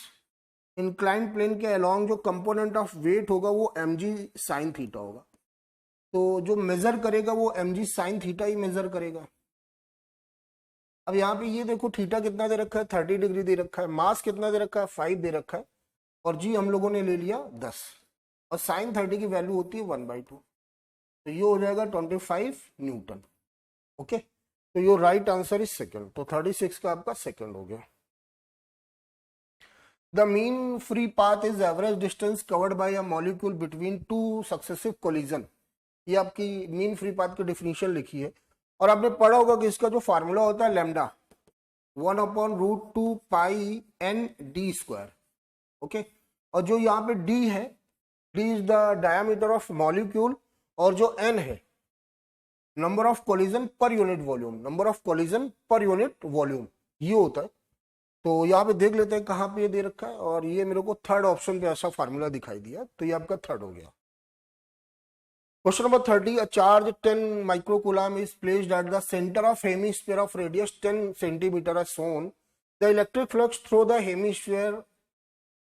इंक्लाइंड प्लेन के अलोंग जो कंपोनेंट ऑफ वेट होगा वो mg sin थीटा होगा, तो जो मेजर करेगा वो mg sin थीटा ही मेजर करेगा। अब यहाँ पे ये देखो थीटा कितना दे रखा है, 30 डिग्री दे रखा है, मास कितना दे रखा है 5 दे रखा है, और जी हम लोगों ने ले लिया 10, और साइन 30 की वैल्यू होती है 1/2, तो ये हो जाएगा 25 न्यूटन। ओके, तो ये राइट आंसर इज सेकंड, तो 36 का आपका सेकंड हो गया। The mean free path is average distance covered by a molecule between two successive collision. ये आपकी मीन फ्री पाथ की डिफिनीशन लिखी है। और आपने पढ़ा होगा कि इसका जो फार्मूला होता है लैम्डा 1/√2 पाई एन डी स्क्वायर। ओके, और जो यहाँ पे डी है, D is the diameter of molecule, और जो एन है number of collision per unit volume, number of collision per unit volume ये होता है। तो यहाँ पे देख लेते हैं कहाँ पे ये दे रखा है, और ये मेरे को थर्ड ऑप्शन पे ऐसा फार्मूला दिखाई दिया, तो ये आपका थर्ड हो गया। Question number 30, a charge 10 microcoulomb is placed at the center of hemisphere of radius 10 centimeter as shown. The electric flux through the hemisphere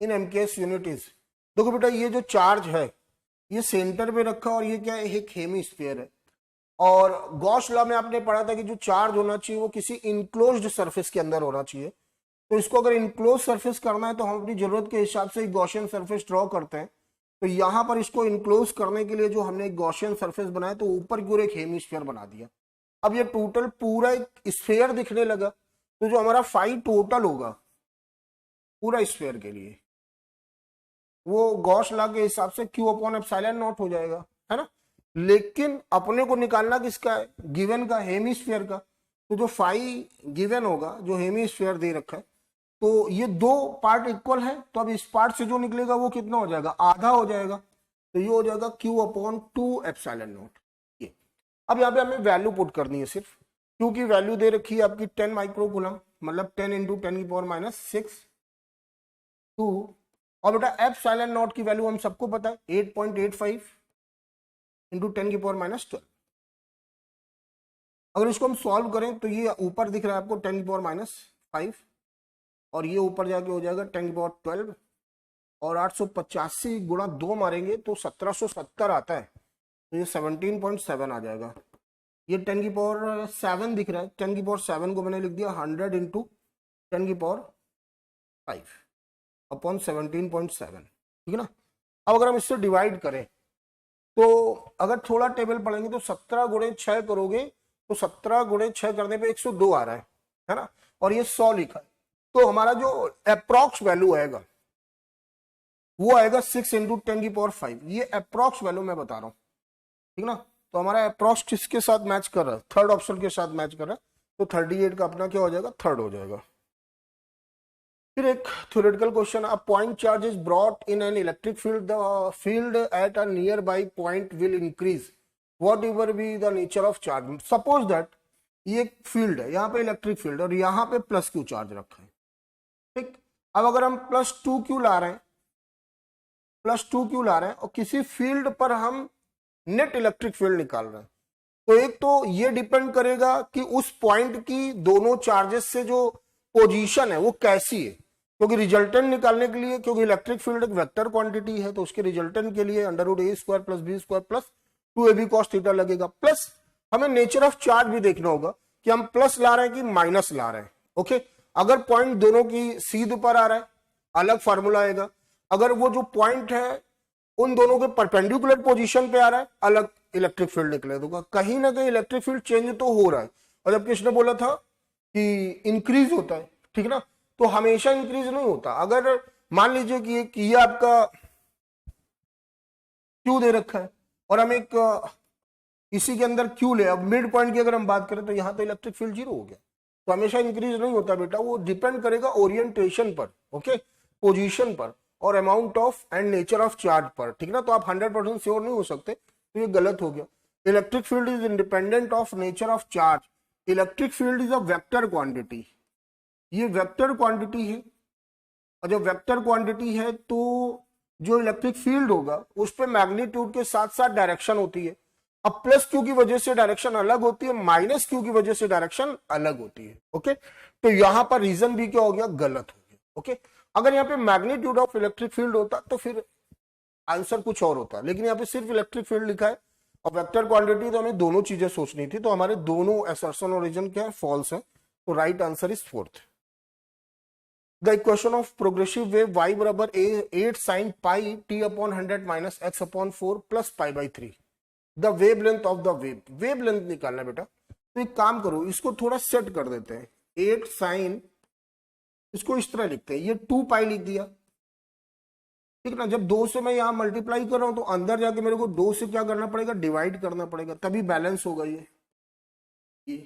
in MKS unit is। देखो बेटा, ये जो चार्ज है ये सेंटर पे रखा, और ये क्या है, एक हेमिस्फीयर है। और गॉस लॉ में आपने पढ़ा था कि जो चार्ज होना चाहिए वो किसी इनक्लोज्ड सरफेस के अंदर होना चाहिए। तो इसको अगर इनक्लोज सरफेस करना है तो हम अपनी जरूरत के हिसाब से गॉसियन सरफेस ड्रॉ करते हैं। तो यहां पर इसको इनक्लोज करने के लिए जो हमने एक गॉसियन सरफेस बनाया, तो ऊपर की ओर एक हेमिस्फीयर बना दिया। अब ये टोटल पूरा एक स्फीयर दिखने लगा, तो जो हमारा फाई टोटल होगा पूरा स्फीयर के लिए वो गॉस लॉ के हिसाब से Q/ε0 हो जाएगा, है ना। लेकिन अपने को निकालना किसका है, गिवन का, हेमिस्फीयर का। तो जो फाई गिवन होगा, जो हेमिस्फीयर दे रखा है, तो ये दो पार्ट इक्वल है, तो अब इस पार्ट से जो निकलेगा वो कितना हो जाएगा, आधा हो जाएगा। तो ये हो जाएगा Q/2ε0 ये। अब यहाँ पे हमें वैल्यू पुट करनी है सिर्फ, क्योंकि वैल्यू दे रखी है आपकी 10 माइक्रोकूलम, मतलब 10 × 10⁻⁶ 2। और बेटा ε0 की वैल्यू हम सबको पता है 8.85 × 10⁻12। अगर इसको हम सॉल्व करें तो ये ऊपर दिख रहा है आपको 10⁻5, और ये ऊपर जाके हो जाएगा 10⁻12, और 885 गुणा 2 मारेंगे तो 1770 आता है, तो ये 17.7 आ जाएगा। ये 10⁻7 दिख रहा है, 10⁻7 को मैंने लिख दिया 100 × 10⁻5/17.7, ठीक है ना। अब अगर हम इससे डिवाइड करें तो अगर थोड़ा टेबल पढ़ेंगे तो 17 × 6 करोगे तो 17 × 6 करने पे 102 आ रहा है ना, और ये 100 लिखा है। तो हमारा जो अप्रॉक्स वैल्यू आएगा वो आएगा 6 × 10⁻5। ये अप्रॉक्स वैल्यू मैं बता रहा हूं, ठीक ना। तो हमारा अप्रॉक्स किसके साथ मैच कर रहा है, थर्ड ऑप्शन के साथ मैच कर रहा है। तो 38 का अपना क्या हो जाएगा, थर्ड हो जाएगा। फिर एक theoretical question, a point charge is brought in an electric field, the field at a near by point will increase what ever be the nature of charge. Suppose that ये एक फील्ड है, यहाँ पे electric field, और यहाँ पे +Q charge रखा है, ठीक। अब अगर हम +2Q ला रहे हैं, +2Q ला रहे हैं, और किसी फील्ड पर हम नेट इलेक्ट्रिक फील्ड निकाल रहे हैं, तो एक तो ये डिपेंड करेगा कि उस पॉइंट की दोनों चार्जेस से जो पोजीशन है वो कैसी है, क्योंकि रिजल्टेंट निकालने के लिए, क्योंकि इलेक्ट्रिक फील्ड एक वेक्टर क्वांटिटी है, तो उसके रिजल्टेंट के लिए √a² + b² + 2ab cos θ लगेगा। प्लस हमें नेचर ऑफ चार्ज भी देखना होगा कि हम प्लस ला रहे हैं कि माइनस ला रहे हैं। ओके, अगर पॉइंट दोनों की सीध पर आ रहा है अलग फार्मूला आएगा, अगर वो जो पॉइंट है उन दोनों के परपेंडिकुलर पोजीशन पे आ रहा है अलग इलेक्ट्रिक फील्ड निकले। तो कहीं ना कहीं इलेक्ट्रिक फील्ड चेंज तो हो रहा है, और जब किसने बोला था कि इंक्रीज होता है, ठीक ना, तो हमेशा इंक्रीज नहीं होता। अगर मान लीजिए कि ये आपका Q दे रखा है और हम एक इसी के अंदर Q ले, अब मिड पॉइंट की अगर हम बात करें तो यहां तो इलेक्ट्रिक फील्ड 0 हो गया, तो हमेशा इंक्रीज नहीं होता बेटा, वो डिपेंड करेगा ओरिएंटेशन पर, ओके, पोजीशन पर, और amount of and nature of charge पर, ठीक ना। तो आप 100% श्योर नहीं हो सकते, तो ये गलत हो गया। Electric field is independent of nature of charge. Electric field is a vector quantity, ये वेक्टर क्वांटिटी है, और जब वेक्टर क्वांटिटी है तो जो इलेक्ट्रिक फील्ड होगा उस पे मैग्नीट्यूड के साथ साथ डायरेक्शन होती है। अब +Q की वजह से डायरेक्शन अलग होती है, -Q की वजह से डायरेक्शन अलग होती है। ओके, तो यहां पर रीजन भी क्या हो गया, गलत हो गया। ओके, अगर यहाँ पे मैग्नीट्यूड ऑफ इलेक्ट्रिक फील्ड होता तो फिर आंसर कुछ और होता, लेकिन यहाँ पे सिर्फ इलेक्ट्रिक फील्ड लिखा है और वेक्टर क्वांटिटी, तो हमें दोनों चीजें सोचनी थी। तो हमारे दोनों असर्शन और रीजन क्या है, फॉल्स है। तो right answer is 4th। The equation of progressive wave y बराबर 8 sin pi t/100 - x/4 plus pi/3। The wavelength of the wave, wavelength निकालना बेटा। तो एक काम करो, इसको थोड़ा सेट कर देते हैं, 8 sin इसको इस तरह लिखते हैं, ये 2 पाई लिख दिया, ठीक है ना। जब 2 से मैं यहाँ मल्टीप्लाई कर रहा हूं तो अंदर जाके मेरे को 2 से क्या करना पड़ेगा, डिवाइड करना पड़ेगा, तभी बैलेंस होगा। ये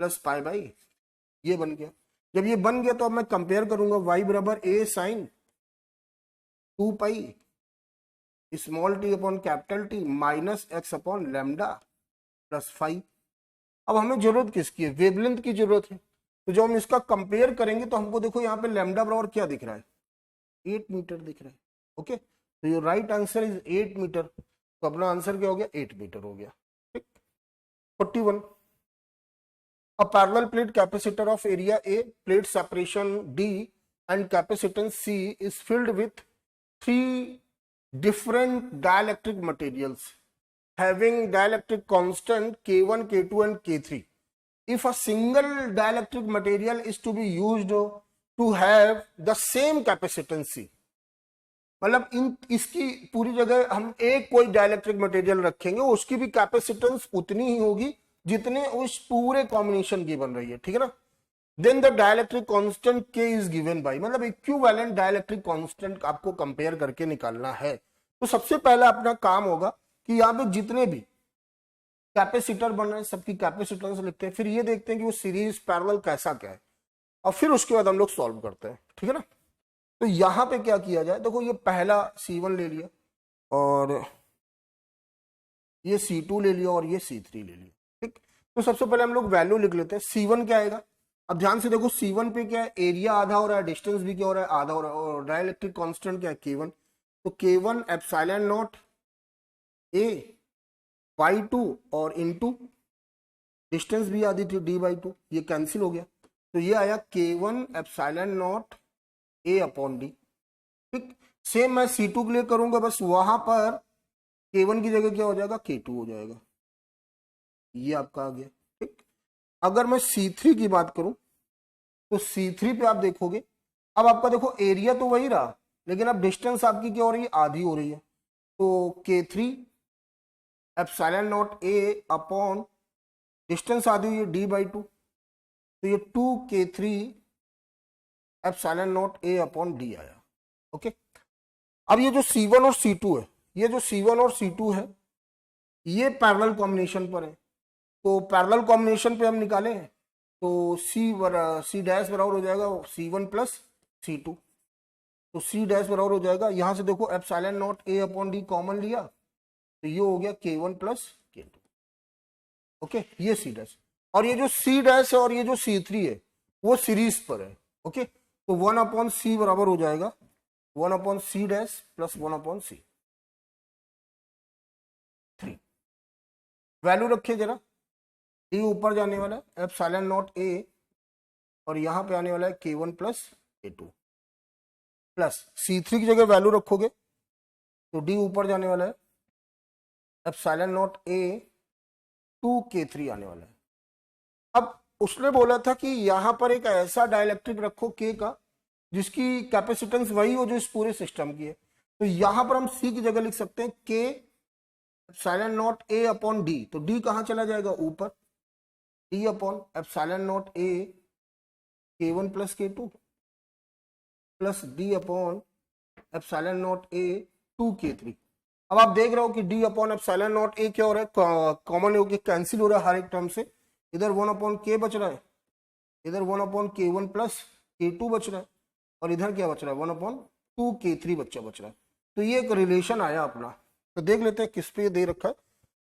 प्लस पाई बाई ये बन गया। जब ये बन गया तो अब मैं कंपेयर करूंगा, y बराबर a sine 2 pi small T upon capital T minus X upon lambda plus 5। अब हमें जरूरत किसकी है, वेवलेंथ की जरूरत है। तो जब हम इसका कंपेयर करेंगे तो हमको देखो यहाँ पे लैम्डा बराबर क्या दिख रहा है, 8 मीटर दिख रहा है। ओके, तो your right answer is 8 metre. तो अपना आंसर क्या हो गया, 8 मीटर हो गया। ठीक। 41, a parallel plate capacitor of area A, plate separation D and capacitance C is filled with 3 different dielectric materials having dielectric constant K1, K2 and K3. If a single dielectric material is to be used to have the same capacitance C, मतलब इसकी पूरी जगह हम एक कोई dielectric material रखेंगे, उसकी भी कैपेसिटेंस उतनी ही होगी जितने उस पूरे कॉम्बिनेशन की बन रही है, ठीक है ना। Then the dielectric constant K is given by, मतलब इक्विवेलेंट डाइलेक्ट्रिक कांस्टेंट आपको कंपेयर करके निकालना है। तो सबसे पहला अपना काम होगा कि यहाँ पे जितने भी कैपेसिटर बन रहे हैं सबकी कैपेसिटेंस लिखते हैं, फिर ये देखते हैं कि वो सीरीज पैरेलल कैसा क्या है, और फिर उसके बाद हम लोग सॉल्व करते हैं, ठीक है ना। तो यहां पे क्या किया जाए, देखो ये पहला C1 ले लिया और ये C2 ले लिया और ये C3 ले लिया, ठीक। तो सबसे पहले हम लोग वैल्यू लिख लेते हैं। C1 क्या आएगा, अब ध्यान से देखो, C1 पे क्या है, एरिया आधा हो रहा है, डिस्टेंस भी क्या हो रहा है, आधा हो रहा है, और डाइलेक्ट्रिक कांस्टेंट क्या है, K1। तो K1 epsilon not A by 2 और इनटू डिस्टेंस भी आधी थी D/2, ये कैंसिल हो गया। तो ये आया K1 epsilon not A upon D, ठीक। सेम मैं C2 के लिए करूंगा, बस वहां पर K1 की जगह क्या हो जाएगा, K2 हो जाएगा, ये आपका आ गया, ठीक। अगर मैं C3 की बात करूं तो C3 पे आप देखोगे, अब आपका देखो एरिया तो वही रहा, लेकिन अब डिस्टेंस आपकी क्या हो रही है, आधी हो रही है। तो K3 epsilon not A upon distance आधी हुई है D/2, तो ये 2K3 epsilon not A upon D आया। ओके, अब ये जो C1 और C2 है, ये जो C1 और C2 है ये पैरेलल कॉम्बिनेशन पर है, तो पैरेलल कॉम्बिनेशन पे हम निकाले हैं तो C डैश बराबर हो जाएगा C1 प्लस C2, तो C डैश बराबर हो जाएगा, यहां से देखो epsilon not A upon D common लिया तो ये हो गया K1 प्लस K2। ओके, ये C डैश, और ये जो C डैश है और ये जो C3 है वो सीरीज पर है। ओके, तो 1 अपॉन C बराबर हो जाएगा 1 upon C dash plus 1 upon C। Value रखिए जरा, D ऊपर जाने वाला है एप्सिलॉन नॉट A और यहां पे आने वाला है K1 plus K2 plus C3 की जगह वैल्यू रखोगे तो D ऊपर जाने वाला है एप्सिलॉन नॉट A 2K3 आने वाला है। अब उसने बोला था कि यहां पर एक ऐसा डाइलेक्ट्रिक रखो K का जिसकी कैपेसिटेंस वही हो जो इस पूरे सिस्टम की है, तो यहां पर हम C की जगह लिख सकते हैं K epsilon not A upon D, तो D कहां चला जाएगा ऊपर, D upon epsilon not A K1 plus K2 plus D upon epsilon not A 2K3। अब आप देख रहे हो कि D upon epsilon not A क्या हो रहा है, कॉमन होकर कैंसिल हो रहा है हर एक टर्म से, इधर 1 अपॉन K बच रहा है, इधर 1 अपॉन K1 प्लस K2 बच रहा है, और इधर क्या बच रहा है 1 अपॉन 2K3 बच रहा है। तो ये एक रिलेशन आया अपना, तो देख लेते हैं किस पे दे रखा है,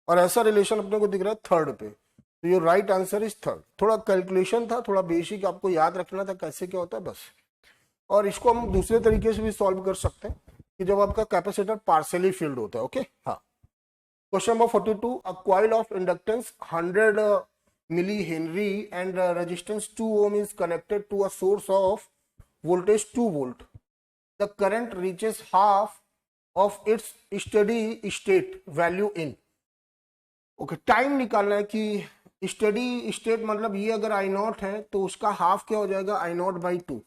और ऐसा रिलेशन अपने को दिख रहा है थर्ड पे, तो ये राइट आंसर इज थर्ड। थोड़ा कैलकुलेशन था, थोड़ा बेसिक आपको याद रखना था कैसे क्या होता है बस, और इसको हम दूसरे तरीके से भी सॉल्व कर सकते हैं कि जब आपका कैपेसिटर पार्शियली फिल्ड होता है। ओके, हाँ, question number 42, a coil of inductance 100 millihenry and resistance 2 ohm is connected to a source of voltage 2 volt. The current reaches half of its steady state value in. Okay, time निकालना है कि steady state मतलब ये अगर I0 है तो उसका half क्या हो जाएगा I0/2।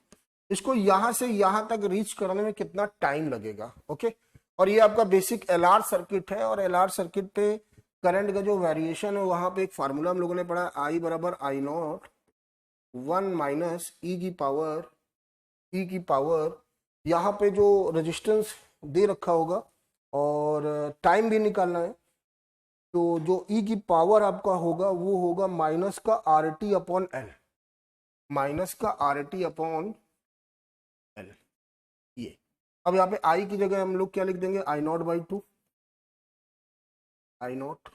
इसको यहां से यहां तक रीच करने में कितना टाइम लगेगा। ओके, और ये आपका बेसिक LR सर्किट है, और LR सर्किट पे करंट का जो वेरिएशन है वहां पे एक फार्मूला हम लोगों ने पढ़ा I बराबर I0 1 माइनस e की पावर ई की पावर, यहाँ पे जो रेजिस्टेंस दे रखा होगा और टाइम भी निकालना है, तो जो ई की पावर आपका होगा वो होगा माइनस का R T upon L, minus का आर टी अपॉन एल ये। अब यहाँ पे आई की जगह हम लोग क्या लिख देंगे, I nought by two, I nought,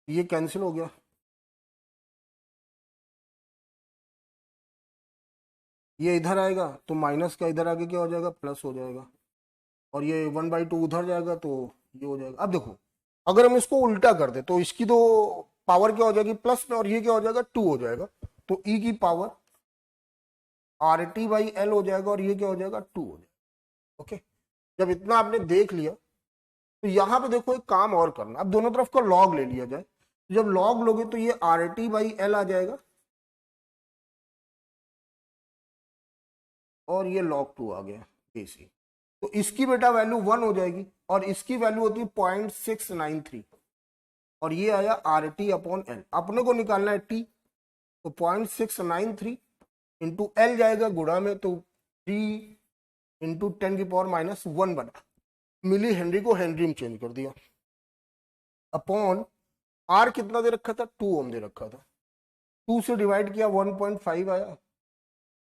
ये कैंसिल हो गया, ये इधर आएगा तो माइनस का इधर आगे क्या हो जाएगा, प्लस हो जाएगा, और ये 1/2 उधर जाएगा तो ये हो जाएगा। अब देखो अगर हम इसको उल्टा कर दे तो इसकी तो पावर क्या हो जाएगी प्लस में, और ये क्या हो जाएगा 2 हो जाएगा, तो ई की power R T by L हो जाएगा और ये क्या हो जाएगा 2 हो जाएगा। ओके, जब इतना आपने देख लिया तो यहाँ पे देखो एक काम और करना, अब दोनों तरफ का लॉग ले लिया जाए, जब लॉग लोगे तो ये आर टी बाई एल आ जाएगा और ये log 2 आ गया AC, तो इसकी बेटा वैल्यू 1 हो जाएगी और इसकी वैल्यू होती है 0.693 और ये आया आर टी अपॉन एल, अपने को निकालना है टी, तो 0.693 इंटू एल जाएगा गुणा में, तो 3 इंटू 10⁻⁻1 बना, मिली हेनरी को हेनरी में चेंज कर दिया, अपॉन आर कितना दे रखा था 2 ओम दे रखा था, 2 से डिवाइड किया 1.5 आया,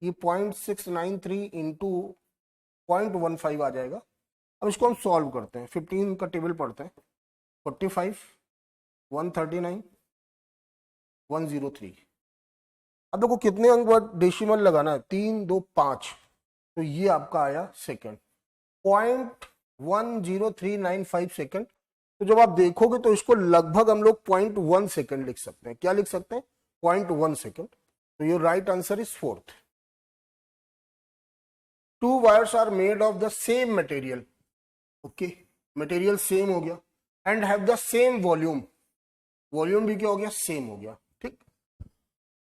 ये 0.693 इंटू 0.15 आ जाएगा। अब इसको हम सॉल्व करते हैं, 15 का टेबल पढ़ते हैं, 45 139 103। अब देखो कितने अंक बाद डेसिमल लगाना है, 3 2 5, तो ये आपका आया सेकंड, 0.10395 सेकंड। तो जब आप देखोगे तो इसको लगभग हम लोग 0.1 सेकंड लिख सकते हैं, क्या लिख सकते हैं 0.1 सेकंड, तो your right answer is fourth. Two wires are made of the same material, okay, material same हो गया, and have the same volume, volume भी क्या हो गया same हो गया, ठीक।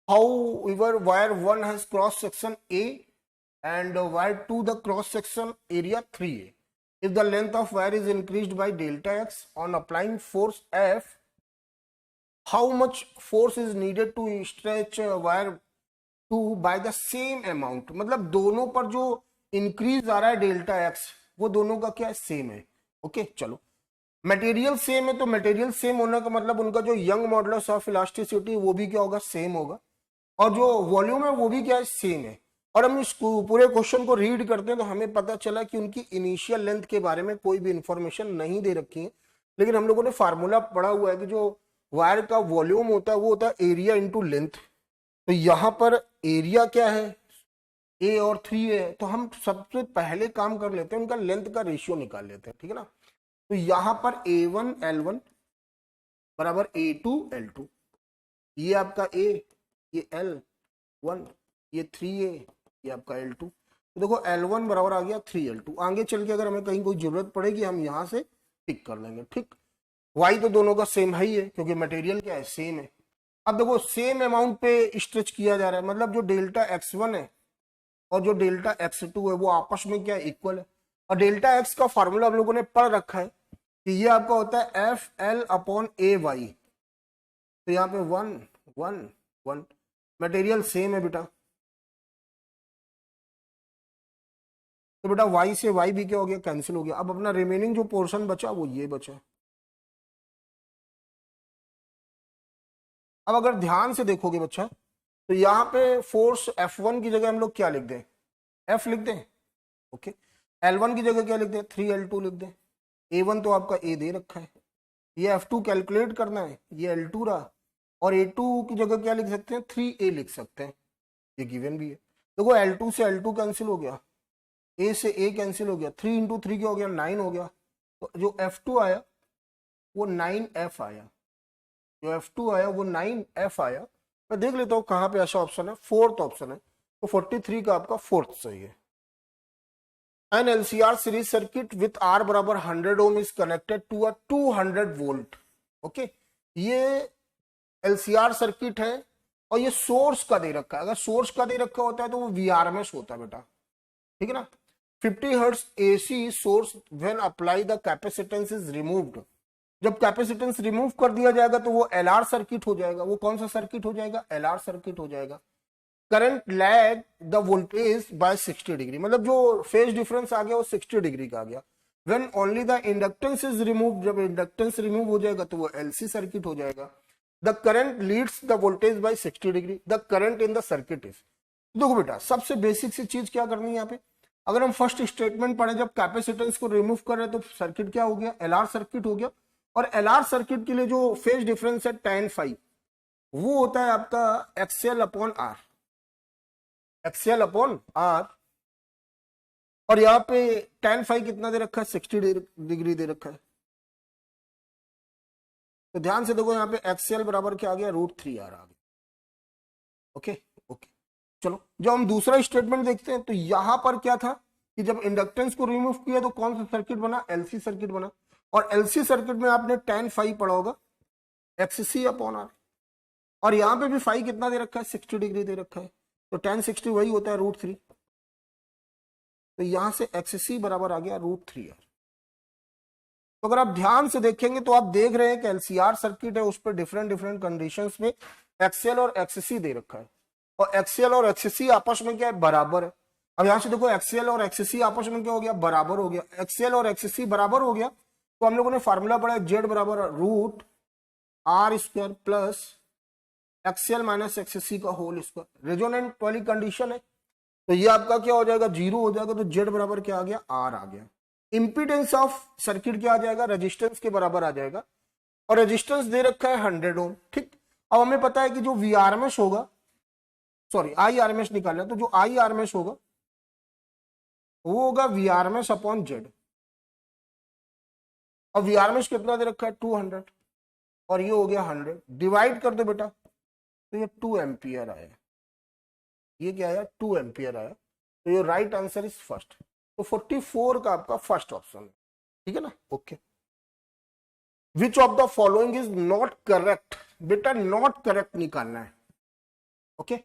However, wire 1 has cross section A and wire 2 the cross section area 3A. If the length of wire is increased by delta x on applying force F, how much force is needed to stretch wire 2 by the same amount? मतलब दोनों पर जो increase आ रहा है delta x वो दोनों का क्या है सेम है। ओके चलो, मटेरियल सेम है तो मटेरियल सेम होने का मतलब उनका जो यंग मॉडुलस ऑफ इलास्टिसिटी वो भी क्या होगा सेम होगा, और जो वॉल्यूम है वो भी क्या है सेम है। और हम इस पूरे क्वेश्चन को रीड करते हैं तो हमें पता चला कि उनकी इनिशियल लेंथ के बारे में कोई भी इंफॉर्मेशन नहीं दे रखी है, लेकिन हम लोगों ने फार्मूला पढ़ा हुआ है कि जो वायर का वॉल्यूम होता है वो होता है एरिया इंटू लेंथ। तो यहाँ पर एरिया क्या है A और 3A है, तो हम सबसे पहले काम कर लेते हैं उनका लेंथ का रेशियो निकाल लेते हैं, ठीक है ना। तो यहाँ पर A1 L1 बराबर A2 L2, ये आपका A, ये L1, ये 3A, ये आपका L2। तो देखो L1 बराबर आ गया 3L2, आगे चल के अगर हमें कहीं कोई जरूरत पड़ेगी हम यहाँ से पिक कर लेंगे, ठीक। Y तो दोनों का सेम है ही है क्योंकि मटेरियल क्या है सेम है। अब देखो सेम अमाउंट पे स्ट्रेच किया जा रहा है, मतलब जो डेल्टा x1 है और जो डेल्टा x2 है वो आपस में क्या इक्वल है, और डेल्टा x का फॉर्मूला हम लोगों ने पढ़ रखा है कि ये आपका होता है FL अपॉन AY। तो यहाँ पे 1 1 1, मटेरियल सेम है बेटा, तो बेटा y से y भी क्या हो गया कैंसिल हो गया। अब अपना रिमेनिंग जो पोर्शन बचा वो ये बचा। अब अगर ध्यान से देखोगे बच्चा तो यहाँ पे फोर्स F1 की जगह हम लोग क्या लिख दें F लिख दें, ओके। L1 की जगह क्या लिख दें 3L2 लिख दें। A1 तो आपका A दे रखा है, ये F2 कैलकुलेट करना है, ये L2 रहा, और A2 की जगह क्या लिख सकते हैं 3A लिख सकते हैं, ये गिवन भी है। देखो L2 से L2 कैंसिल हो गया, A से A कैंसिल हो गया, 3 इंटू 3 क्या हो गया 9 हो गया, तो जो F2 आया वो 9F आया, जो F2 आया वो 9F आया। मैं देख लेता हूँ कहाँ पे ऐसा ऑप्शन है, फोर्थ ऑप्शन है, तो 43 का आपका फोर्थ सही है। An LCR series circuit with R बराबर 100 ohm is connected to a 200 volt, okay. ये LCR सर्किट है और ये सोर्स का दे रखा है, अगर सोर्स का दे रखा होता है तो वो VRMS होता है बेटा, ठीक है ना। 50 Hz AC source when apply the capacitance is removed, जब कैपेसिटेंस रिमूव कर दिया जाएगा तो वो एलआर सर्किट हो जाएगा। वो कौन सा सर्किट हो जाएगा? एलआर सर्किट हो जाएगा। Current lag the voltage bye 60 degree, मतलब जो फेज डिफरेंस आ गया वो 60 डिग्री का आ गया। When only the inductance is remove, जब इंडक्टेंस रिमूव हो जाएगा तो वो एलसी सर्किट हो जाएगा। The current leads the voltage bye 60 degree, the current in the circuit is. देखो बेटा, सबसे बेसिक सी चीज क्या करनी है यहाँ पे, अगर हम फर्स्ट स्टेटमेंट पढ़े, जब कैपेसिटेंस को रिमूव कर रहे तो सर्किट क्या हो गया? एलआर सर्किट हो गया। और एलआर सर्किट के लिए जो फेज डिफरेंस है tan फाई, वो होता है आपका XL upon R, XL upon R. और यहाँ पे tan फाई कितना दे रखा है? 60 डिग्री दे रखा है। तो ध्यान से देखो, यहाँ पे एक्सएल बराबर क्या आ गया? √3r आ गया। ओके ओके, चलो जब हम दूसरा स्टेटमेंट देखते हैं तो यहां पर क्या था कि जब इंडक्टेंस को रिमूव किया तो कौन सा सर्किट बना? एलसी सर्किट बना। और एलसी सर्किट में आपने tan फाई पढ़ा होगा, एक्ससी अपॉन आर। और यहां पे भी फाई कितना दे रखा है? 60 डिग्री दे रखा है। तो tan 60 वही होता है √3। तो यहां से एक्ससी बराबर आ गया √3r। तो अगर आप ध्यान से देखेंगे तो आप देख रहे हैं कि एलसीआर सर्किट है, उस पर डिफरेंट डिफरेंट कंडीशंस में एक्सएल और एक्ससी दे रखा है। और एक्सएल और एक्ससी आपस में क्या है? बराबर है। अब यहां से देखो, एक्सएल और एक्ससी आपस में क्या हो गया? बराबर हो गया। एक्सएल और एक्ससी बराबर हो गया तो हम लोगों ने फार्मूला पढ़ा जेड बराबर √r² प्लस एक्सएल माइनस एक्ससी का होल स्क्वायर। रेजोनेंट वाली कंडीशन है, तो ये आपका क्या हो जाएगा? 0 हो जाएगा। तो जेड बराबर क्या आ गया? आर आ गया। इंपीडेंस ऑफ सर्किट क्या आ जाएगा? रेजिस्टेंस के बराबर आ जाएगा। और रेजिस्टेंस दे रखा है 100 ओम। ठीक, अब हमें पता है कि जो वीआरएमएस होगा, सॉरी आईआरएमएस निकालना, तो जो आईआरएमएस होगा वो होगा वीआरएमएस अपॉन जेड। और वीआरएमएस कितना दे रखा है? 200। और ये हो गया 100, डिवाइड कर दो बेटा, तो ये 2 एम्पियर आया। ये क्या आया? 2 एम्पियर आया। तो ये राइट आंसर इज फर्स्ट। तो 44 का आपका फर्स्ट ऑप्शन है। ठीक है ना? Okay. Which of the following is not correct? बेटा नॉट करेक्ट निकालना है। Okay.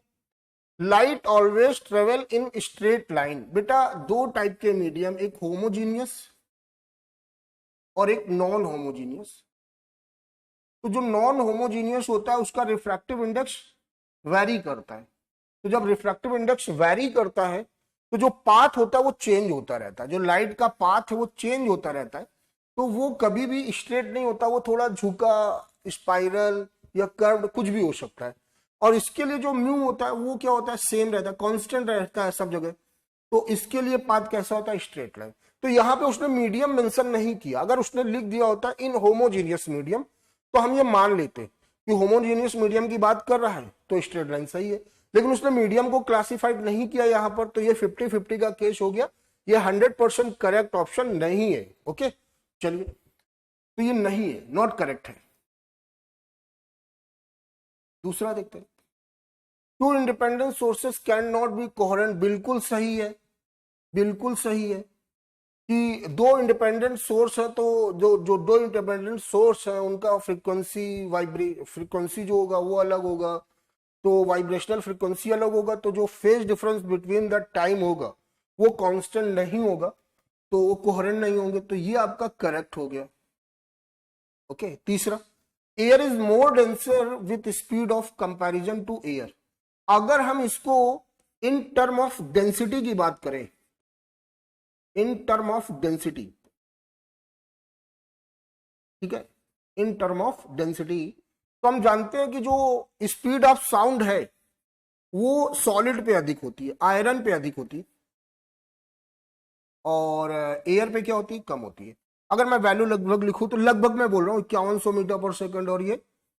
Light always travel in straight line. बेटा दो टाइप के मीडियम, एक होमोजीनियस और एक नॉन होमोजीनियस। तो जो नॉन होमोजीनियस होता है उसका रिफ्रैक्टिव इंडेक्स वैरी करता है। तो जब रिफ्रैक्टिव इंडेक्स वैरी करता है तो जो पाथ होता है वो चेंज होता रहता है। जो लाइट का पाथ है वो चेंज होता रहता है। तो वो कभी भी स्ट्रेट नहीं होता, वो थोड़ा झुका, स्पाइरल या कर्व्ड कुछ भी हो सकता है। और इसके लिए जो म्यू होता है वो क्या होता है? सेम रहता है, कांस्टेंट रहता है सब जगह। तो इसके लिए पाथ कैसा होता है? Straight line. तो यहाँ पे उसने मीडियम मेंशन नहीं किया। अगर उसने लिख दिया होता इन होमोजीनियस मीडियम तो हम ये मान लेते कि होमोजीनियस मीडियम की बात कर रहा है तो स्ट्रेट लाइन सही है। लेकिन उसने मीडियम को क्लासिफाइड नहीं किया यहाँ पर, तो ये 50-50 का केस हो गया। ये 100% करेक्ट ऑप्शन नहीं है। ओके, चलिए, तो ये नहीं है, नॉट करेक्ट है। दूसरा देखते हैं, two independent sources can not be coherent. बिल्कुल सही है, बिल्कुल सही है कि दो इंडिपेंडेंट सोर्स है तो जो दो इंडिपेंडेंट सोर्स है उनका फ्रीक्वेंसी जो होगा वो अलग होगा, तो वाइब्रेशनल फ्रीक्वेंसी अलग होगा। तो जो phase difference between the time होगा वो कांस्टेंट नहीं होगा, तो वो कोहेरेंट नहीं होंगे। तो ये आपका करेक्ट हो गया। ओके। तीसरा, air is more denser with speed of comparison to air. अगर हम इसको इन टर्म ऑफ डेंसिटी की बात करें, इन टर्म ऑफ डेंसिटी, ठीक है, इन टर्म ऑफ डेंसिटी, तो हम जानते हैं कि जो स्पीड ऑफ साउंड है वो सॉलिड पे अधिक होती है, आयरन पे अधिक होती है, और एयर पे क्या होती है? कम होती है। अगर मैं वैल्यू लगभग लिखूं तो लगभग मैं बोल रहा हूं 5100 मीटर पर सेकंड और ये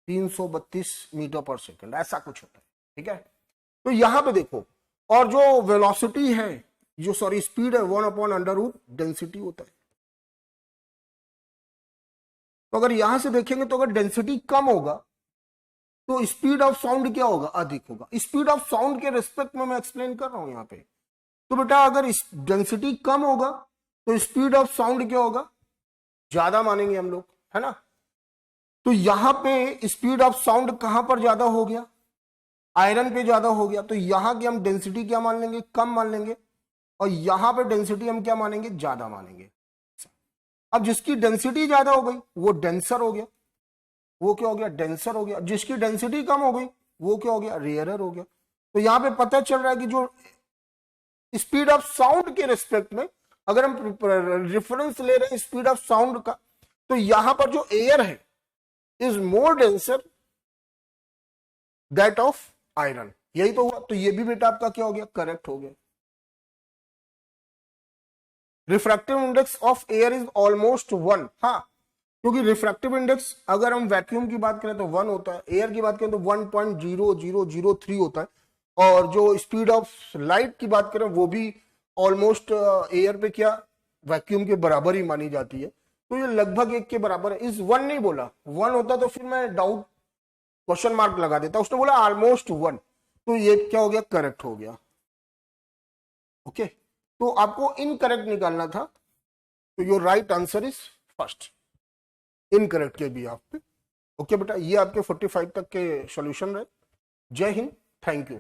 332 मीटर पर सेकंड, ऐसा कुछ होता है। ठीक है, तो यहां पे देखो, और जो वेलोसिटी है, जो सॉरी स्पीड है, 1/√, डेंसिटी होता है। तो अगर यहां से देखेंगे तो अगर डेंसिटी कम होगा तो स्पीड ऑफ साउंड क्या होगा? अधिक होगा। स्पीड ऑफ साउंड के रिस्पेक्ट में मैं एक्सप्लेन कर रहा हूं यहां पे। तो बेटा अगर डेंसिटी कम होगा तो स्पीड ऑफ साउंड क्या होगा? ज्यादा मानेंगे हम लोग, है ना। तो यहां पे स्पीड ऑफ साउंड कहां पर ज्यादा हो गया? आयरन पे ज्यादा हो गया। तो यहां की हम डेंसिटी क्या मान लेंगे? कम मान लेंगे। और यहां पे डेंसिटी हम क्या मानेंगे? ज्यादा मानेंगे। अब जिसकी डेंसिटी ज्यादा हो गई वो डेंसर हो गया, वो क्या हो गया, डेंसर हो गया। जिसकी डेंसिटी कम हो गई वो क्या हो गया, रेयरर हो गया। तो यहां पे पता चल रहा है कि जो स्पीड ऑफ साउंड के रिस्पेक्ट में अगर हम रेफरेंस ले रहे हैं स्पीड ऑफ साउंड का, तो यहां पर जो एयर है is more denser that of iron. यही तो हुआ। तो ये भी बेटा आपका क्या हो गया, करेक्ट हो गया। Refractive index of air is almost 1। हाँ, क्योंकि रिफ्रैक्टिव इंडेक्स अगर हम वैक्यूम की बात करें तो 1 होता है, एयर की बात करें तो 1.0003 होता है, और जो स्पीड ऑफ लाइट की बात करें वो भी ऑलमोस्ट एयर पे क्या, वैक्यूम के बराबर ही मानी जाती है। तो ये लगभग 1 के बराबर है। इस 1 नहीं बोला, 1 होता तो फिर मैं डाउट क्वेश्चन मार्क लगा देता, उसने बोला ऑलमोस्ट 1, तो ये क्या हो गया, करेक्ट हो गया। ओके, तो आपको इनकरेक्ट निकालना था, तो your right answer is first, incorrect के भी आप पे। ओके बेटा, ये आपके 45 तक के सॉल्यूशन रहे। जय हिंद, थैंक यू।